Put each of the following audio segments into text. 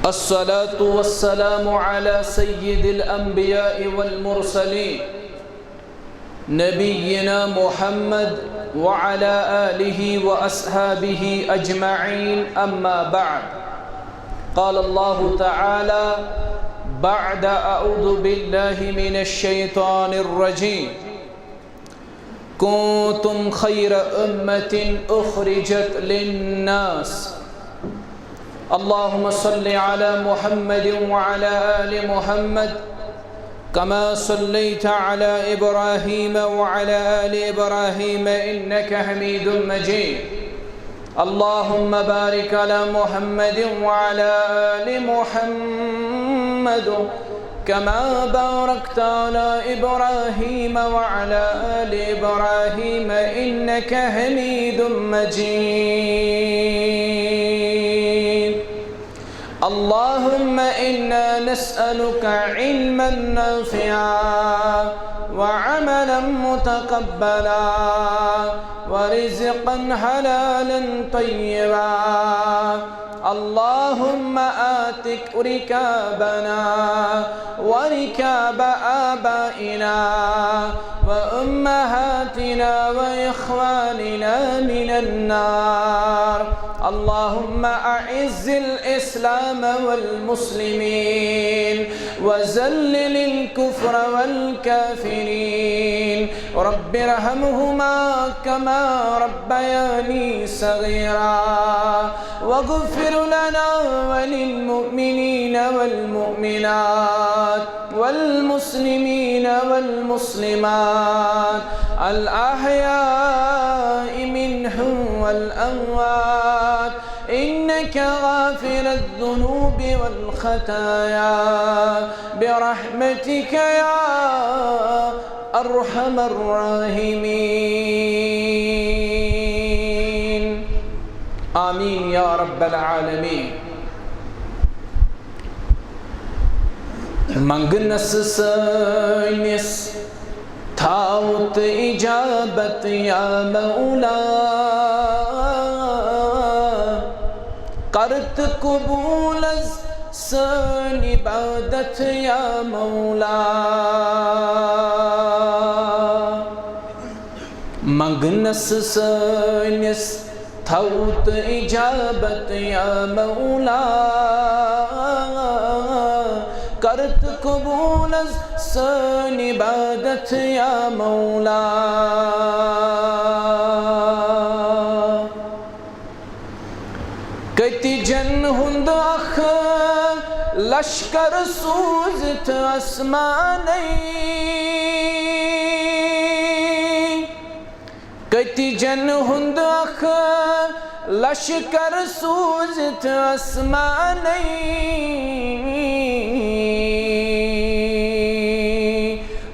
الصلاة والسلام على سيد الأنبياء والمرسلين نبينا محمد وعلى آله وأصحابه أجمعين أما بعد. قال الله تعالى بعد أعوذ بالله من الشيطان الرجيم كنتم خير أمة أخرجت للناس اللهم صل على محمد وعلى آل محمد كما صليت على إبراهيم وعلى آل إبراهيم إنك حميد مجيد. اللهم بارك على محمد وعلى آل محمد كما باركت على إبراهيم وعلى آل إبراهيم إنك حميد مجيد. اللهم إنا نسألك علما نافعا وعملا متقبلا ورزقا حلالا طيبا. اللهم آتك ركابنا وركاب آبائنا وأمهاتنا وإخواننا من النار. اللهم أعز الإسلام والمسلمين وذلل الكفر والكافرين. رب ارحمهما كما ربياني صغيرا واغفر لنا وللمؤمنين والمؤمنات والمسلمين والمسلمات الأحياء منهم والأموات إنك غافر الذنوب والخطايا برحمتك يا أرحم الراحمين. آمين يا رب العالمين. منگنس سینس تھاوت اجابت یا مولا کرت قبول از سن عبادت یا مولا. منگنس سینس تھاوت اجابت یا مولا کرت قبول از سن عبادت یا مولا. کتی جن ہند اخ لشکر سوزت اسمانی کتی جن ہند اخ لشکر سوزت اسمانی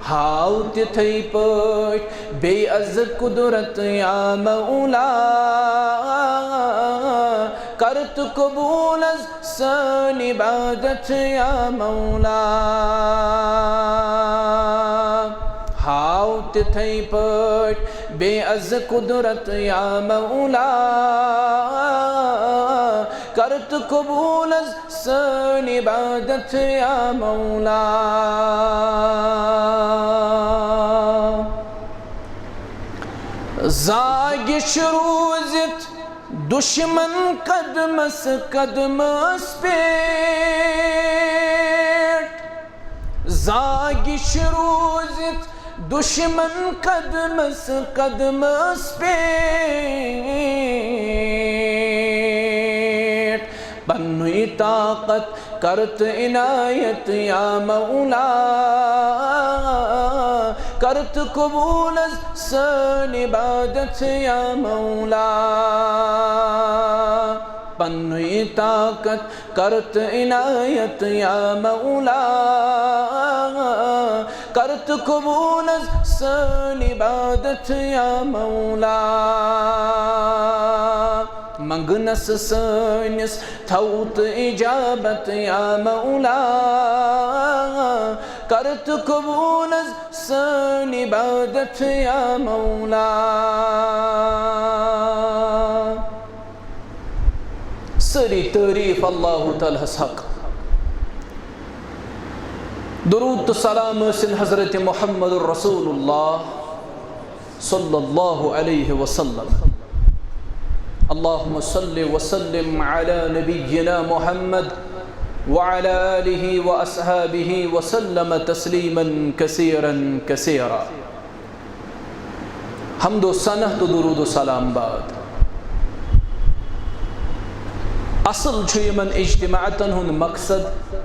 ہاوت تھئی پٹ بے از قدرت یا مولا کرت قبول از سن عبادت یا مولا. ہاوت تھئی پٹ بے از قدرت یا مولا کرت قبول از سن عبادت یا مولا. زاگش روزت دشمن قدمس قدمس پیٹ زاگش روزت دشمن قدمس قدمس پیٹ بنوی طاقت کرت عنایت یا مولا کرت قبول از سن عبادت یا مولا. بنوی طاقت کرت عنایت یا مولا کرت قبول از سن عبادت یا مولا. منگنس سینس تھوت اجابت یا مولا کرت قبول از سن عبادت یا مولا. سری تعریف اللہ تعالیٰ حق. درود تو سلام ٲسِن حضرت محمد رسول اللہ صلی اللہ علیہ وسلم. اللہم صلی وسلم علی نبینا محمد وعلى آلہ واصحابہ وسلم تسلیما کثیرا کثیرا. حمد و ثنا تو درود و سلام بعد. اصل چھُ یمن اجتماعاتن ہُنٛد مقصد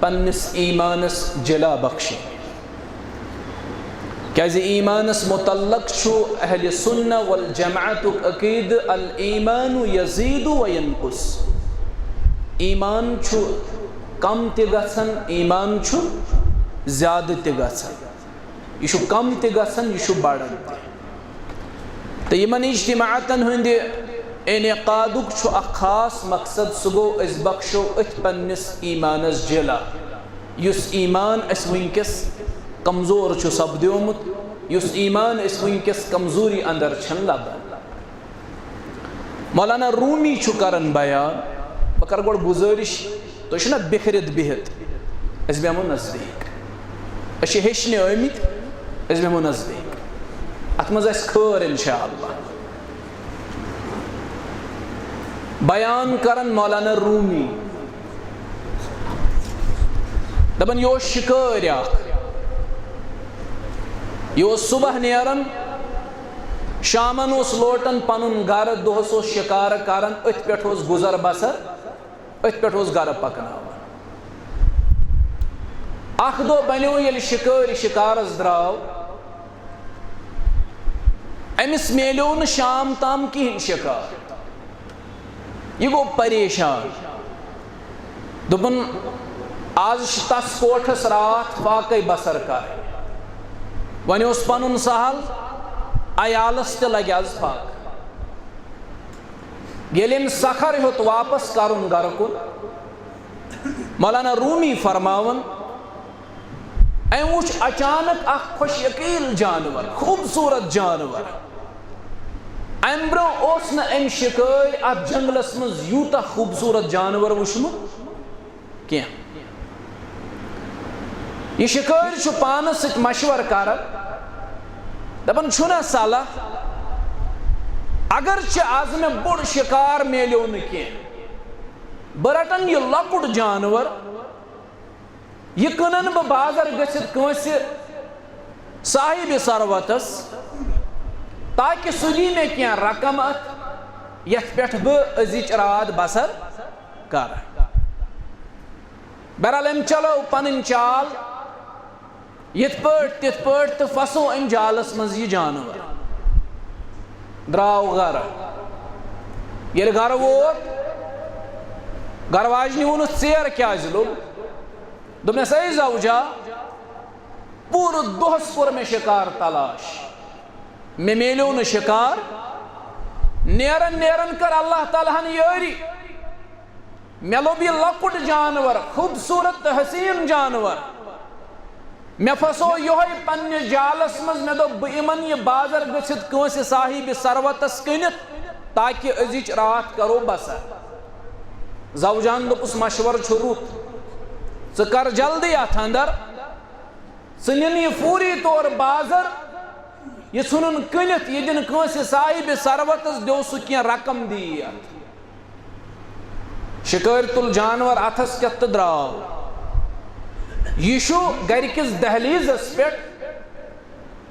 پنس ایمانس جلا بخشی. کیازِ ایمانس متعلق چھُ اہل سنہ والجماعتُک عقید الایمان یزید و ینقص. ایمان چھُ کم تہِ گژھان، ایمان چھُ زیادٕ تہِ گژھان. یہ چھُ کم تہِ گژھان، یہ چھُ بڑان تہِ. تہٕ یمن اجتماعاتن ہٕنٛدِ انعقادُک چھُ اکھ خاص مقصد، سُہ گوٚو أسۍ بخشو أتھۍ پننس ایمانس جلا. یُس ایمان اَسہِ وٕنکٮ۪س کمزور چھُ سپدیومُت، یُس ایمان اَسہِ وٕنکٮ۪س کمزوری اندر چھنہٕ لبان. مولانا رومی چھُ کران بیان. بہٕ کرٕ گۄڈٕ گُزٲرِش، تُہۍ چھِو نا بِکھرِتھ بِہِتھ، أسۍ بیٚہمو نزدیٖک. أسۍ چھِ ہیٚچھنہِ آمٕتۍ، أسۍ بیٚہمو نزدیٖک. اتھ منٛز آسہِ خٲر انشاءاللہ. بیان کرن مولانا رومی، دپان یہ شکٲرۍ اکھ، یہ صبح نیران، شامن لوٹان پنن گھر، دۄہس شکار کران، أتھۍ پٮ۪ٹھ گزر بسر، أتھۍ پٮ۪ٹھ گھر پکناوان. اکھ دۄہ بنیو ییٚلہِ شکٲرۍ شکارس درٛاو، أمِس میلیو نہٕ شام تام کِہیٖنۍ شکار. یہ گو پریشان، دوٚپُن آز چھِ تس کوٹھس راتھ فاقے بسر کرٕنۍ. وۄنۍ اوس پنُن سہل، عیالس تہِ لگہِ آز فاقہٕ. ییٚلہِ أمۍ سکھر ہیوٚت واپس کرُن گرٕ کُن، مولانا رومی فرماون أمۍ وٕچھ اچانک اکھ خوش یقیل جانور، خوبصورت جانور. امہِ برٛونٛہہ اوس نہٕ أمۍ شکٲرۍ اتھ جنگلس منٛز یوٗتاہ خوبصورت جانور وٕچھمُت کینٛہہ. یہ شکٲرۍ چھُ پانس سۭتۍ مشور کران، دپان چھُنا صلاح، اگرچہِ آز مےٚ بوٚڑ شکار میلیو نہٕ کینٛہہ، بہٕ رٹن یہِ لۄکُٹ جانور، یہِ کٕنن بہٕ بازر گٔژھِتھ کٲنٛسہِ صاحبِ ثروتس، تاکہ سُہ دی مےٚ کینٛہہ رقم اتھ یتھ پٮ۪ٹھ بہٕ أزِچ رات بسر کرٕ. بہرحال أمۍ چلٲو پنٕنۍ چال یِتھ پٲٹھۍ تِتھ پٲٹھۍ تہٕ پھسو أمۍ جالس منٛز یہِ جانور. درٛاو گرٕ. ییٚلہِ گرٕ ووت، گرٕ واجنہِ ووٚنُس ژیر کیازِ لوٚگ؟ دوٚپنس اے زوجا، پوٗرٕ دۄہس کوٚر مےٚ شکار تلاش، مےٚ میلیو نہٕ شکار. نیرن نیرن کٔر اللہ تعالیٰ ہن یٲری، مےٚ لوٚب یہِ لۄکُٹ جانور، خوٗبصوٗرت تہٕ حسیٖن جانور. مےٚ پھسو یِہوے پننِس جالس منٛز. مےٚ دوٚپ بہٕ یِمن یہِ بازر گٔژھِتھ کٲنٛسہِ صاحبِ ثروتس کٕنِتھ، تاکہِ أزِچ رات کرو بسر. زوجان دوٚپُس مشور چھُ رُت، ژٕ کر جلدی اتھ اندر، ژٕ نِن یہِ فوری طور بازر، یہ ژھُنُن کٕنِتھ، یہِ دِنہٕ کٲنٛسہِ صاحبِ ثروتس، دیو سُہ کینٛہہ رقم دی اتھ. شکٲرۍ تُل جانور اتھس کٮ۪تھ تہٕ درٛاو. یہِ چھُ گرِکِس دہلیٖزس پٮ۪ٹھ.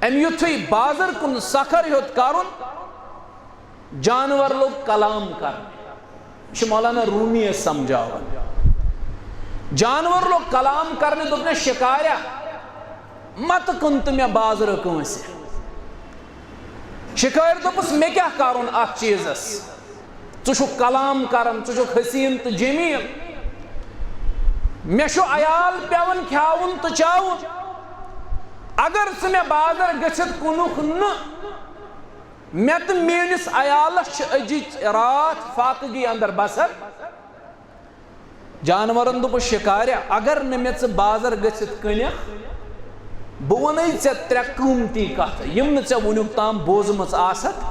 أمۍ یُتھُے بازر کُن سکھر ہیوٚت کرُن، جانور لوٚگ کلام کرنہِ. یہِ چھُ مولانا رومی ٲسۍ سمجھاوان. جانور لوٚگ کلام کرنہِ. دوٚپنس شکاریا، متہٕ کٕن تہٕ مےٚ بازرٕ کٲنٛسہِ. شکٲرۍ دوٚپُس مےٚ کیٛاہ کرُن اتھ چیٖزس؟ ژٕ چھُکھ کلام کران، ژٕ چھُکھ حسیٖن تہٕ جمیٖل، مےٚ چھُ عیال پیٚوان کھیاوُن تہٕ چاوُن. اگر ژٕ مےٚ بازر گٔژھِتھ کُنُکھ نہٕ، مےٚ تہٕ میٲنِس عیالس چھِ أزِچ رات فاقگی اندر بسر. جانورن دوٚپُس شکاریا، اگر نہٕ مےٚ ژٕ بازر گٔژھِتھ کٕنکھ، بہٕ وَنَے ژےٚ ترٛےٚ قۭمتی کتھٕ یِم نہٕ ژےٚ وُنیُک تام بوزمٕژ آسکھ.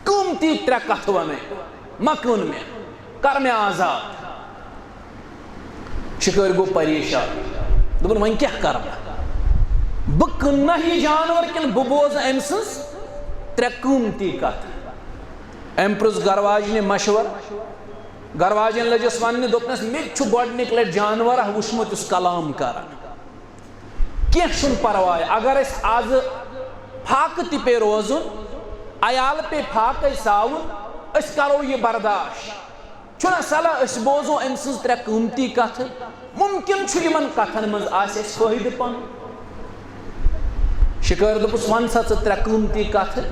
قۭمتی ترٛےٚ کتھٕ وَنَے، مہ کٕن مےٚ، کر مےٚ آزاد. شکٲرۍ گوٚو پریشان. دوٚپُن وۄنۍ کیٛاہ کَرٕ بہٕ کٕنہٕ نا یہِ جانور کِنہٕ بہٕ بوزٕ أمۍ سٕنٛز 3 قۭمتی کَتھٕ أمۍ پرُژھ گَرٕ واجنہِ مشوَر گَرٕ واجٮ۪ن لٔجِس وَننہِ دوٚپنَس مےٚ تہِ چھُ گۄڈنِکۍ لَٹہِ جانور اکھ وٕچھمُت یُس کلام کَران کینٛہہ چھُنہٕ پرواے اگر أسۍ آزٕ پھاکہٕ تہِ پیٚیہِ روزُن عیالہٕ پیٚیہِ پھاکَے ساوُن أسۍ کَرو یہِ برداش چھُنہ صلاح أسۍ بوزو أمۍ سٕنٛز 3 قۭمتی کَتھٕ مُمکِن چھُ یِمن کَتھن منٛز آسہِ اَسہِ فٲیدٕ پَنُن شِکٲرۍ دوٚپُس وَن سا ژٕ 3 قۭمتی کَتھٕ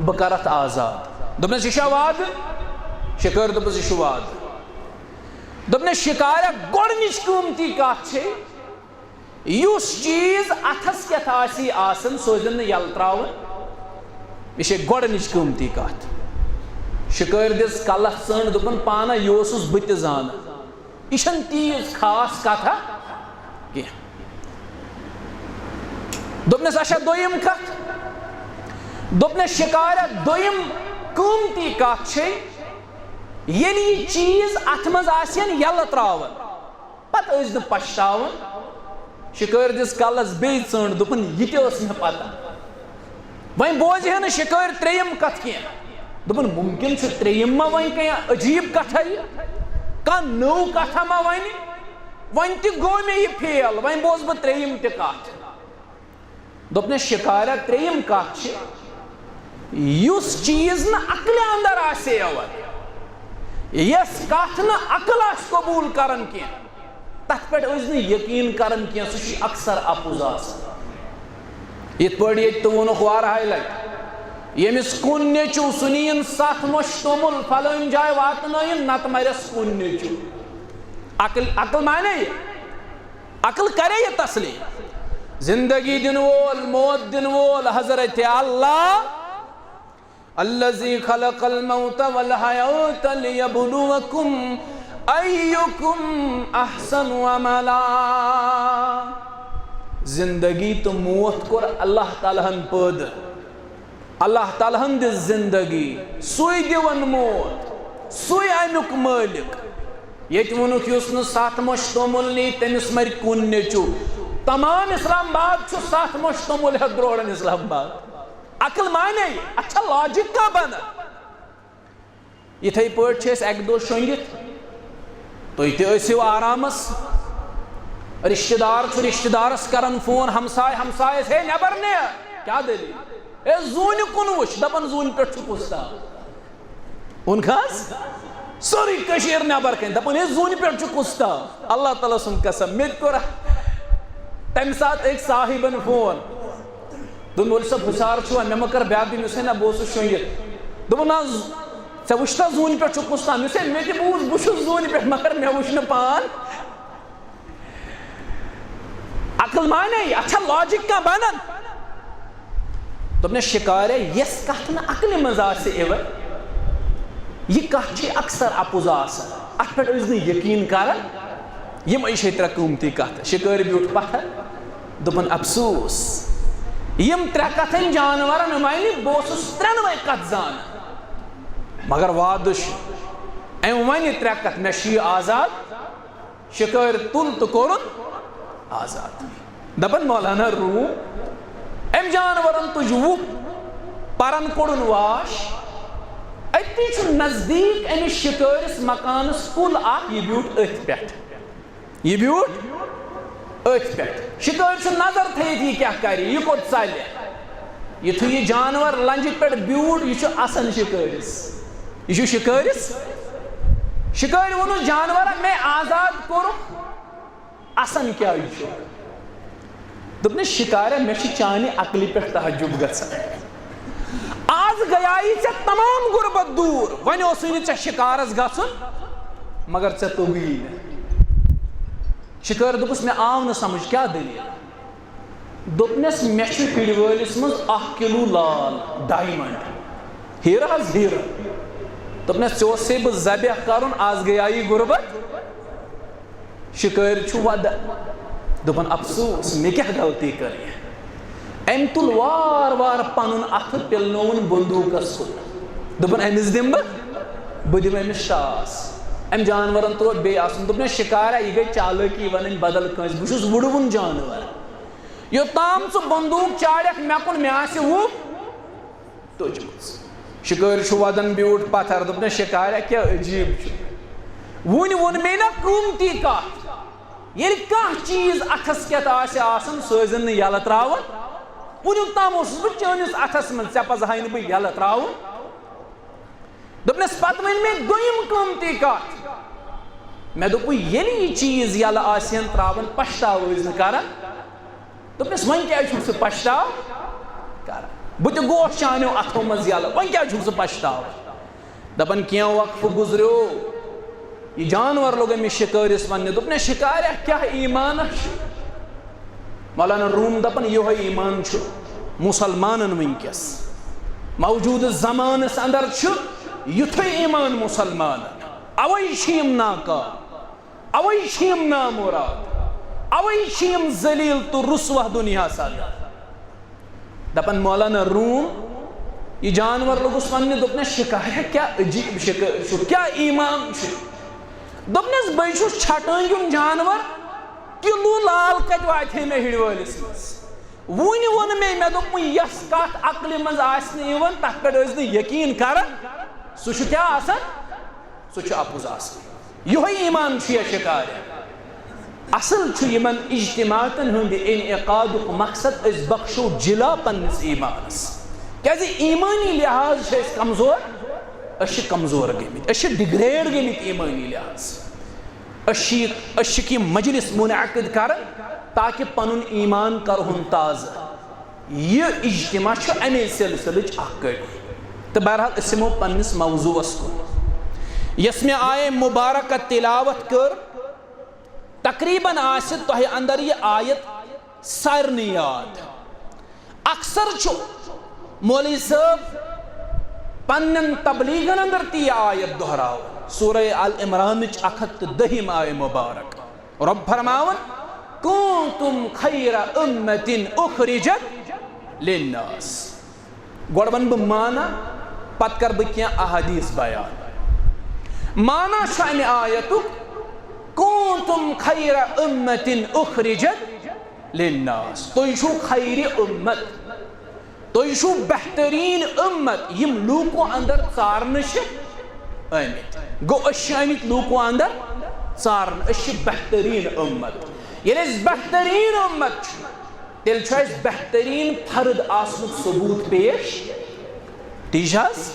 بہٕ کَرَتھ آزاد دوٚپنَس یہِ چھا وعدٕ شِکٲرۍ دوٚپُس یہِ چھُ وعدٕ دوٚپنَس شِکاریا گۄڈنِچ قۭمتی کَتھ چھے یُس چیٖز اَتھَس کٮ۪تھ آسی آسان سُہ ٲسۍزٮ۪ن نہٕ یَلہٕ ترٛاوُن یہِ چھے گۄڈنِچ قۭمتی کَتھ شِکٲرۍ دِژ کَلَس ژٔنٛڈ دوٚپُن پانَے یہِ اوسُس بہٕ تہِ زانان یہِ چھَنہٕ تیٖژ خاص کَتھا کینٛہہ دوٚپنَس اچھا دوٚیِم کَتھ دوٚپنَس شِکاریا دوٚیِم قۭمتی کَتھ چھے ییٚلہِ یہِ چیٖز اَتھ منٛز آسن یَلہٕ ترٛاوان پَتہٕ ٲسۍ نہٕ پَشتاوان شِکٲرۍ دِژ کَلَس بیٚیہِ ژٔنٛڈ دوٚپُن یہِ تہِ ٲس مےٚ پَتہ وۄنۍ بوزِ ہے نہٕ شِکٲرۍ 3یِم کَتھ کینٛہہ دوٚپُن مُمکِن چھُ 3یِم ما وۄنۍ کینٛہہ عجیٖب کَتھا یہِ کانٛہہ نٔو کَتھا ما وَنہِ وۄنۍ تہِ گوٚو مےٚ یہِ فیل وۄنۍ بوزٕ بہٕ 3یِم تہِ کَتھ دوٚپنَس شِکاریا 3یِم کَتھ چھِ یُس چیٖز نہٕ عقلہِ اَنٛدر آسہِ یِوان یۄس کَتھ نہٕ عقل آسہِ قبوٗل کَران کینٛہہ تَتھ پٮ۪ٹھ ٲسۍ نہٕ یقیٖن کَران کینٛہہ سُہ چھُ اَکثر اَپُز آسان یِتھ پٲٹھۍ ییٚتہِ تہِ ووٚنُکھ واریاہہِ لَٹہِ ییٚمِس کُن نیٚچوٗ سُہ نِیِن 7 مۄشہِ توٚمُل پھلٲنۍ جایہِ واتنٲیِن نَتہٕ مَرٮ۪س کُن نیٚچوٗ عقل مانے یہِ عقل کَرے یہِ تسلیٖم زندگی دِنہٕ وول موت دِنہٕ وول حضرتِ اللہ الذی خلق الموت والحیات لیبلوکم ایکم احسن عملا زندگی تہٕ موت کوٚر اللہ تعالیٰ ہن پٲدٕ اللہ تعالیٰ ہن دِژ زندگی سُے دِوان موت سُے امیُک مٲلِک ییٚتہِ ووٚنُکھ یُس نہٕ 7 مۄشہِ توٚمُل نی تٔمِس مَرِ کُن نیٚچوٗ تمام اسلام آباد چھُ 7 مۄشہِ توٚمُل ہٮ۪تھ درٛوڑان اسلام آباد عقل مانے اَتھ چھا لاجِک کانٛہہ بنان یِتھَے پٲٹھۍ چھِ أسۍ اَکہِ دۄہ شۄنٛگِتھ تُہۍ تہِ ٲسِو آرامس رِشتہٕ دار چھُ رِشتہٕ دارس کران فون ہمساے ہمسایس ہے نٮ۪بر نیر کیٛاہ دٔلیٖل ہے زوٗنہِ کُن وٕچھ دَپان زوٗنہِ پٮ۪ٹھ چھُ کُستاب اوٚنکھٕ حظ سورُے کٔشیٖر نٮ۪بر کَنۍ دَپان ہے زوٗنہِ پٮ۪ٹھ چھُ کُستاب اللہ تعالیٰ سُنٛد قسم مےٚ تہِ کوٚر تَمہِ ساتہٕ أکۍ صاحبن فون دوٚپُن مولوی صٲب حُشار چھُوا مےٚ مہ کر بیاکھ دِنۍ یُس ہے نہ بہٕ اوسُس شۄنٛگِتھ دوٚپُن نہ ژےٚ وٕچھتھا زوٗنہِ پٮ۪ٹھ چھُ کُستام یُس ہے مےٚ تہِ بوٗز بہٕ چھُس زوٗنہِ پٮ۪ٹھ مگر مےٚ وٕچھ نہٕ پان عقل مانے اَتھ چھا لاجِک کانٛہہ بنان دوٚپنَس شِکاریا یۄس کَتھ نہٕ عقلہِ منٛز آسہِ یِوان یہِ کَتھ چھِ اَکثر اَپُز آسان اَتھ پٮ۪ٹھ ٲسۍ نہٕ یقیٖن کران یِمے چھے 3 قۭمتی کَتھٕ شِکٲرۍ بیوٗٹھ پَتھر دوٚپُن افسوٗس یِم 3 کَتھَن جانورن وَنہِ بہٕ اوسُس 3وَے کَتھ زانان مگر وعدٕ چھُ أمۍ وَنہِ 3 کَتھٕ مےٚ چھُ یہِ آزاد شِکٲرۍ تُل تہٕ کوٚرُن آزاد دَپان مولانا روٗم أمۍ جانورن تُج وُپھ پَرن کوٚڑُن واش أتی چھُ نزدیٖک أمِس شِکٲرِس مکانَس کُل اکھ یہِ بیوٗٹھ أتھۍ پٮ۪ٹھ یہِ بیوٗٹھ أتھۍ پٮ۪ٹھ شِکٲرۍ چھُ نظر تھٲیِتھ یہِ کیٛاہ کَرِ یہِ کوٚت ژَلہِ یِتھُے یہِ جانور لنٛجہِ پٮ۪ٹھ بیوٗٹھ یہِ چھُ اَسان شِکٲرِس یہِ چھُ شِکٲرِس شِکٲرۍ ووٚنُس جانورا مےٚ آزاد کوٚرُکھ اَسان کیٛاہ یہِ چھُ دوٚپنَس شِکاریا مےٚ چھُ چانہِ عقلہِ پٮ۪ٹھ تعجُب گژھان آز گٔیایی ژےٚ تمام غُربت دوٗر وۄنۍ اوسُے نہٕ ژےٚ شِکارس گژھُن مگر ژےٚ توٚگُے نہٕ شِکٲرۍ دوٚپُس مےٚ آو نہٕ سمجھ کیٛاہ دٔلیٖل دوٚپنَس مےٚ چھُ ہِڑِ وٲلِس منٛز 1 کِلوٗ لال ڈایمنٛڈ ہیٖرٕ حظ ہیٖرٕ دوٚپنَس ژےٚ اوسے بہٕ ذبح کَرُن آز گٔیایی غُربت شِکٲرۍ چھُ وَدٕ دوٚپُن افسوٗس مےٚ کیٛاہ غلطی کٔر یہِ أمۍ تُل وارٕ وارٕ پَنُن اَتھٕ پِلنووُن بندوٗقَس کُن دوٚپُن أمِس دِمہٕ بہٕ دِمہٕ أمِس ٹاس ام جانورن تو بے آسن دپنے شکارا یہ گئی چالکی ونن بدل کنس بشس وڑون جانور یوتام سو بندوق چاڑک مے کن مے آسہِ وہ تجمس شکار چھ ودن بیوٹ پتھر دپنے شکارا کیا عجیب چھ ون مے نا قۭمتی کتھ ییٚلہِ کانٛہہ چیٖز اتھس کیتھ آسہِ آسان سُہ ٲسۍزن نہٕ یلہٕ تراوان ونیُک تام اوسُس بہٕ چٲنِس اتھس منٛز ژےٚ پزہاے نہٕ بہٕ یلہٕ تراوُن دوٚپنس پتہٕ ؤنۍ مےٚ دوٚیِم قۭمتی کتھ مےٚ دوٚپ ییٚلہِ یہِ چیٖز یلہٕ آسن تراوان پشتاو ٲسۍ نہٕ کران دوٚپنس وۄنۍ کیازِ چھُکھ ژٕ پشتاو کران بہٕ تہِ گوس چانیو اتھو منٛز یلہٕ وۄنۍ کیازِ چھُکھ ژٕ پشتاو دپان کینٛہہ وقفہٕ گُزریو یہ جانور لوگ أمس شکارس وننہِ دوٚپنہِ شکاریا کیا ایمان مولانا روم دپان یہوے ایمان چھُ مسلمانن ونکس موجود زمانس اندر چھُ یُتھُے ایمان مسلمانن اوے چھِ یِم ناکام اوے چھِ یِم نامراد اوے چھِ یِم ذلیل تو رسوا دنیاہس اندر دپان مولانا روم یہ جانور لوگس وننہِ دوٚپنہِ شکاریا کیا عجیب شکار چھُ کیا ایمان چھُ دوٚپنس بے چھُس چھٹٲنگیُن جانور کِلوٗ لال کتہِ واتہِ مےٚ ہِڑِ وٲلِس منٛز وُنہِ ووٚن مےٚ دوٚپ یۄس کتھ عقلہِ منٛز آسہِ نہٕ یِوان تتھ پٮ۪ٹھ ٲسۍ نہٕ یقیٖن کران سُہ چھُ کیٛاہ آسان سُہ چھُ اپُز آسان یِہوے ایمان چھُ یا شکاریا اصل چھُ یِمن اجتماعاتن ہُنٛد انعقادُک مقصد أسۍ بخشو جلا پننِس ایمانس کیازِ ایمٲنی لحاظ چھِ أسۍ کمزور أسۍ چھِ کمزور گٔمٕتۍ أسۍ چھِ ڈِگریڈ گٔمٕتۍ ایمٲنی لحاظ أسۍ چھِ کینٛہہ مجلس منعقد کران تاکہ پنُن ایمان کرہون تازٕ یہ اجتماع چھُ اَمے سلسلٕچ اکھ کٔڑی تہٕ بہرحال أسۍ یِمو پننِس موضوعس کُن یۄس مےٚ آیے مبارکہ تلاوت کٔر تقریباً آسہِ تۄہہِ اندر یہِ آیت سارنٕے یاد اکثر چھُ مولوی صٲب پنن تبلیغن اندر تی یہ آیت دہراو سورہ آل عمرانچ 110 آیہ مبارک رب فرماون کنتم خیر امت اخرجت للناس گوڑ ون بہ مانا پت کر بہ کینٛہہ احادیث بیان مانا چھُ امہِ آیتُک کنتم خیر امت اخرجت للناس تُہۍ چھُو خیر امت تُہۍ چھُو بہتریٖن امت یم لوٗکو اندر ژارنہٕ چھِ آمٕتۍ گوٚو أسۍ چھِ آمٕتۍ لوٗکو اندر ژارنہٕ أسۍ چھِ بہتریٖن امت ییٚلہِ أسۍ بہتریٖن امت چھُ تیٚلہِ چھُ اَسہِ بہتریٖن فرد آسنُک ثبوٗت پیش ٹھیٖک چھِ حظ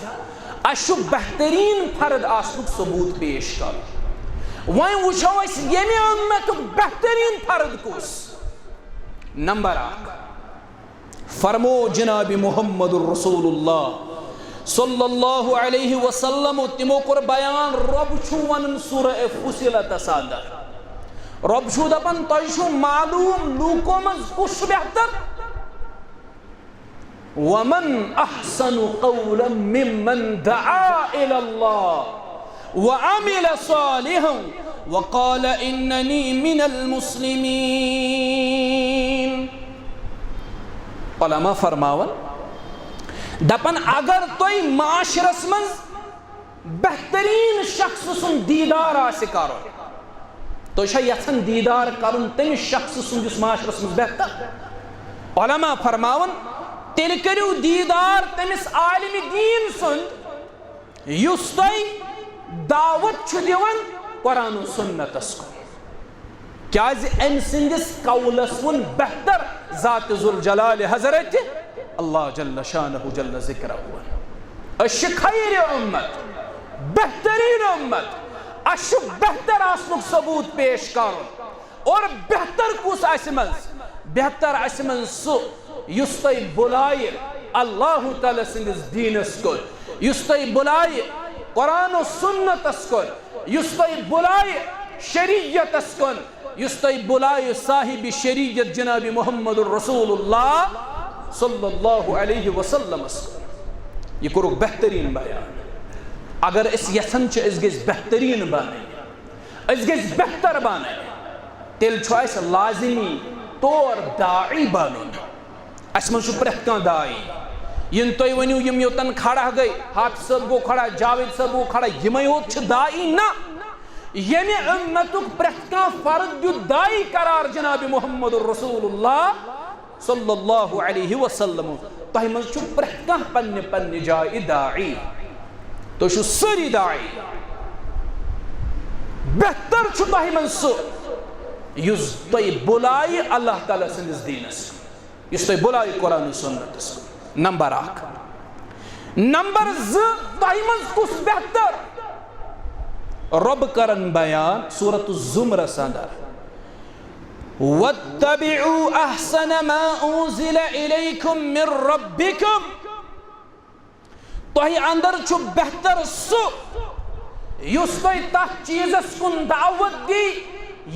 اَسہِ چھُ بہتریٖن فرد آسنُک ثبوٗت پیش کرُن وۄنۍ وٕچھو أسۍ ییٚمہِ امتُک بہتریٖن فرد کُس نمبر 1 فرمو جناب محمد الرسول اللہ صلی اللہ علیہ وسلم تمو کور بیان رب چھو ونن سورہ فصلت اندر رب چھو دپان تۄہہِ چھو معلوم لوٗکو منٛز کُس چھُ بہتر ومن احسن قولا ممن دعا الى اللہ وعمل صالحا وقال اننی من المسلمین علماء فرماون دپن اگر تُہۍ معاشرس منٛز بہتریٖن شخص سُنٛد دیٖدار آسہِ کرُن تُہۍ چھا یژھان دیٖدار کرُن تٔمِس شخص سُنٛد یُس معاشرس منٛز بہتر علماء فرماون تیٚلہِ کٔرِو دیٖدار تٔمِس عالمِ دیٖن سُنٛد یُس تۄہہِ دعوت چھُ دِوان قرآن و سنتس کُن کیازِ أمۍ سٕنٛدِس قولس ووٚن بہتر ذات ذوالجلال حضرت اللہ جل شانہ جل ذکرہ أسۍ چھِ خیر امت بہتریٖن امت اَسہِ چھُ بہتر آسنُک ثبوٗت پیش کرُن اور بہتر کُس آسہِ منٛز بہتر آسہِ منٛز سُہ یُس تۄہہِ بُلایہِ اللہ تعالیٰ سٕنٛدِس دیٖنس کُن یُس تۄہہِ بُلایہِ قرآن و سنتس کُن یُس تۄہہِ بُلایہِ شریعتس کُن یُس تۄہہِ بُلایہِ صاحب شریعت جناب محمد الرسول اللہ صلی اللہ علیہ وسلمس کُن یہ کوٚرُکھ بہتریٖن بیان اگر أسۍ یژھان چھِ أسۍ گٔژھۍ بہتریٖن بنٕنۍ أسۍ گٔژھۍ بہتر بنٕنۍ تیٚلہِ چھُ اَسہِ لازمی طور داعی بنُن اَسہِ منٛز چھُ پرٛٮ۪تھ کانٛہہ داعی یِنہٕ تُہۍ ؤنِو یِم یوٚتن کھڑا گٔے حافظ صٲب گوٚو کھڑا جاوید صٲب گوٚو کھڑا یِمے یوت چھِ داعی نہ یمی امتک پرت کان فرد دیت دائی قرار جناب محمد رسول اللہ صلی اللہ علیہ وسلم تہ من چھو پرت کان پنہ پنہ جائے داعی تو چھو سری داعی بہتر چھو تہ من سو یس تہ بلائی اللہ تعالیٰ سندس دینس یس تہ بلائی قرآن سنتس نمبر 1 نمبر 2 تہ من کس بہتر رب کرن بیان سورة الزمر اندر وَاتَّبِعُوا أَحْسَنَ مَا أُنزِلَ إِلَيْكُم مِّن رَبِّكُم تۄہہِ اندر چھُ بہتر سُہ یُس تۄہہِ تتھ چیٖزس کُن دعوت دی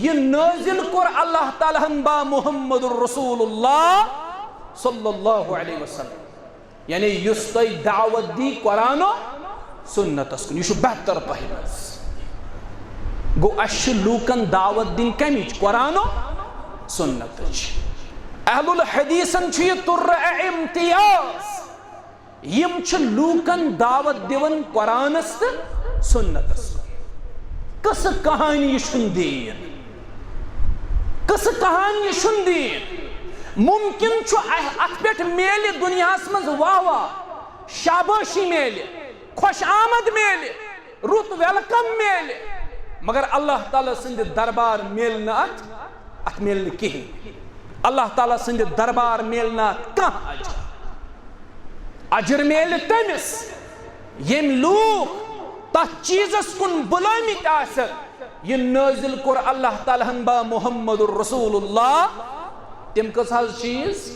یہ نازل کور اللہ تعالیٰ ہن با محمد رسول اللہ صلی اللہ علیہ وسلم یعنی یُس تۄہہِ دعوت دی قرآن و سنتس کُن یہ چھُ بہتر تۄہہِ منٛز گو اَسہِ چھِ لوٗکن دعوت دِنۍ کمِچ قرآن و سنتٕچ اہل الحدیثن چھُ یہ تُرہ امتیاز یم چھِ لوٗکن دعوت دِوان قرآنس تہٕ سنتس قصہٕ کہانی چھُنہٕ دیٖن قصہٕ کہانی چھُنہٕ دیٖن ممکن چھُ اتھ پٮ۪ٹھ میلہِ دُنیاہس منٛز واہ واہ شابٲشی میلہِ خوش آمد میلہِ رُت ویلکم میلہِ مگر اللہ تعالیٰ سندِ دربار میل نہ ات میل نہ کہین اللہ تعالیٰ سندِ دربار میل نہ کانٛہہ اجر میل تٔمِس یم لوٗکھ تتھ چیٖزس کُن بُلٲمٕتۍ آسن یہ نازل کور اللہ تعالیٰ ہن با محمد رسول اللہ تم کس حظ چیٖز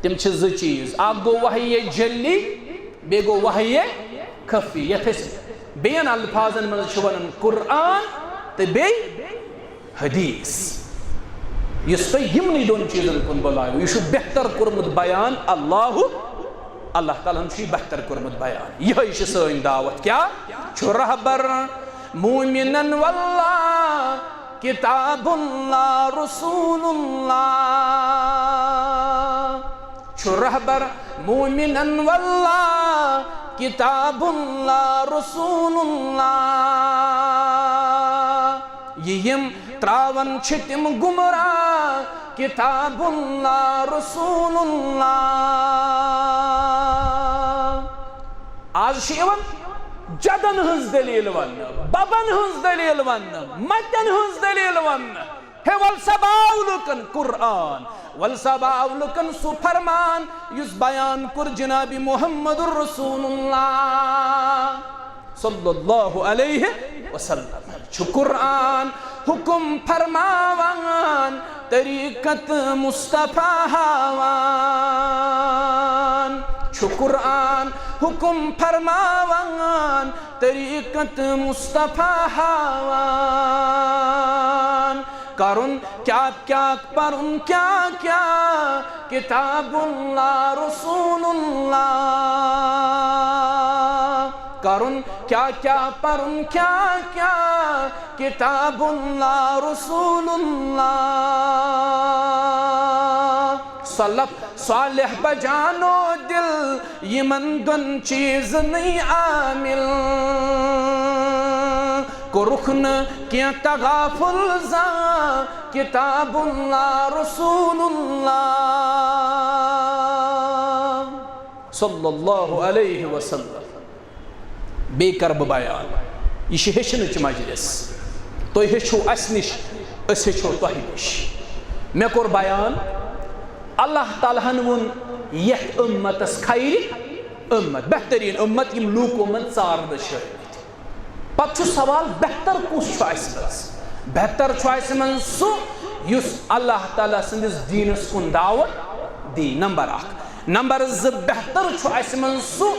تم چھِ 2 چیٖز اکھ گوٚو وحی جلی بیٚیہِ گوٚو وحی خفی یتھ أسۍ بیٚین الفاظن منٛز چھِ ونان قرآن تہٕ بیٚیہِ حدیث یُس تۄہہِ یِمنٕے 2 چیٖزن کُن بُلایو یہ چھُ بہتر کوٚرمُت بیان اللہ تعالیٰ ہن چھُ یہِ بہتر کوٚرمُت بیان یِہوٚے چھِ سٲنۍ دعوت کیٛاہ چھُ رہبر مومنن واللہ کتاب اللہ رسول اللہ چھُ رہبر مومنن واللہ کتاب اللہ رسول اللہ یم تراون چھ تم گمراہ کتاب اللہ رسول اللہ آج شیون جدن ہنز دلیل ون ببن ہنز دلیل ون متن ہنز دلیل ون ہے والسباو لکن قرآن والسباو لکن سو فرمان یس بیان کر جناب محمد الرسول اللہ صلی اللہ علیہ وسلم چھو قرآن حکم فرماوان طریقت مصطفیٰ ہاوان چھو قرآن حکم فرماوان طریقت مصطفیٰ ہاوان کرن کیا کیا پرن کیا کیا کتاب اللہ رسول اللہ کرن کیا کیا پرن کیا کیا کتاب اللہ رسول اللہ سلف صالح بجانو دل یمن دن چیز نہیں عامل کو رخن کیا تغافل زا کتاب اللہ رسول اللہ صلی اللہ علیہ وسلم بے کرب بیان یہ ہیچنچ مجلس تو ہیچو اس نش اس ہیچو تو نش میں کور بیان اللہ تعالیٰ ون یت امتس خیر امت بہترین امت یم لوکو من ژارنہ شٲمِتۍ پتہٕ چھُ سوال بہتر کُس چھُ اَسہِ منٛز بہتر چھُ اَسہِ منٛز سُہ یُس اللہ تعالیٰ سٕنٛدِس دیٖنس کُن دعوت دی نمبر 1 نمبر 2 بہتر چھُ اَسہِ منٛز سُہ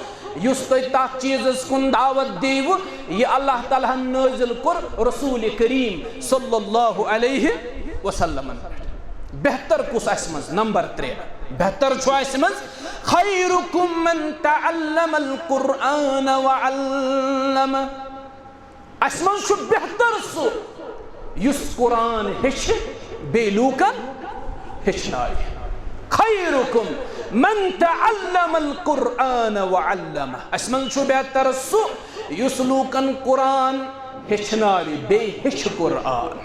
یُس تۄہہِ تتھ چیٖزس کُن دعوت دیٖوٕ یہِ اللہ تعالیٰ ہن نٲزِل کوٚر رسول کریم صلی اللہ علیہ وسلم بہتر کُس اَسہِ منٛز نمبر 3 بہتر چھُ اَسہِ منٛز خیرکم من تعلم القرآن وعلمہ اَسہِ منٛز چھُ بہتر سُہ یُس قرآن ہیٚچھِ بیٚیہِ لوٗکن ہیٚچھنایہِ خیرکم من تعلم القرآن وعلمہ اَسہِ منٛز چھُ بہتر سُہ یُس لوٗکن قرآن ہیچھناوِ بے ہیچھ قرآن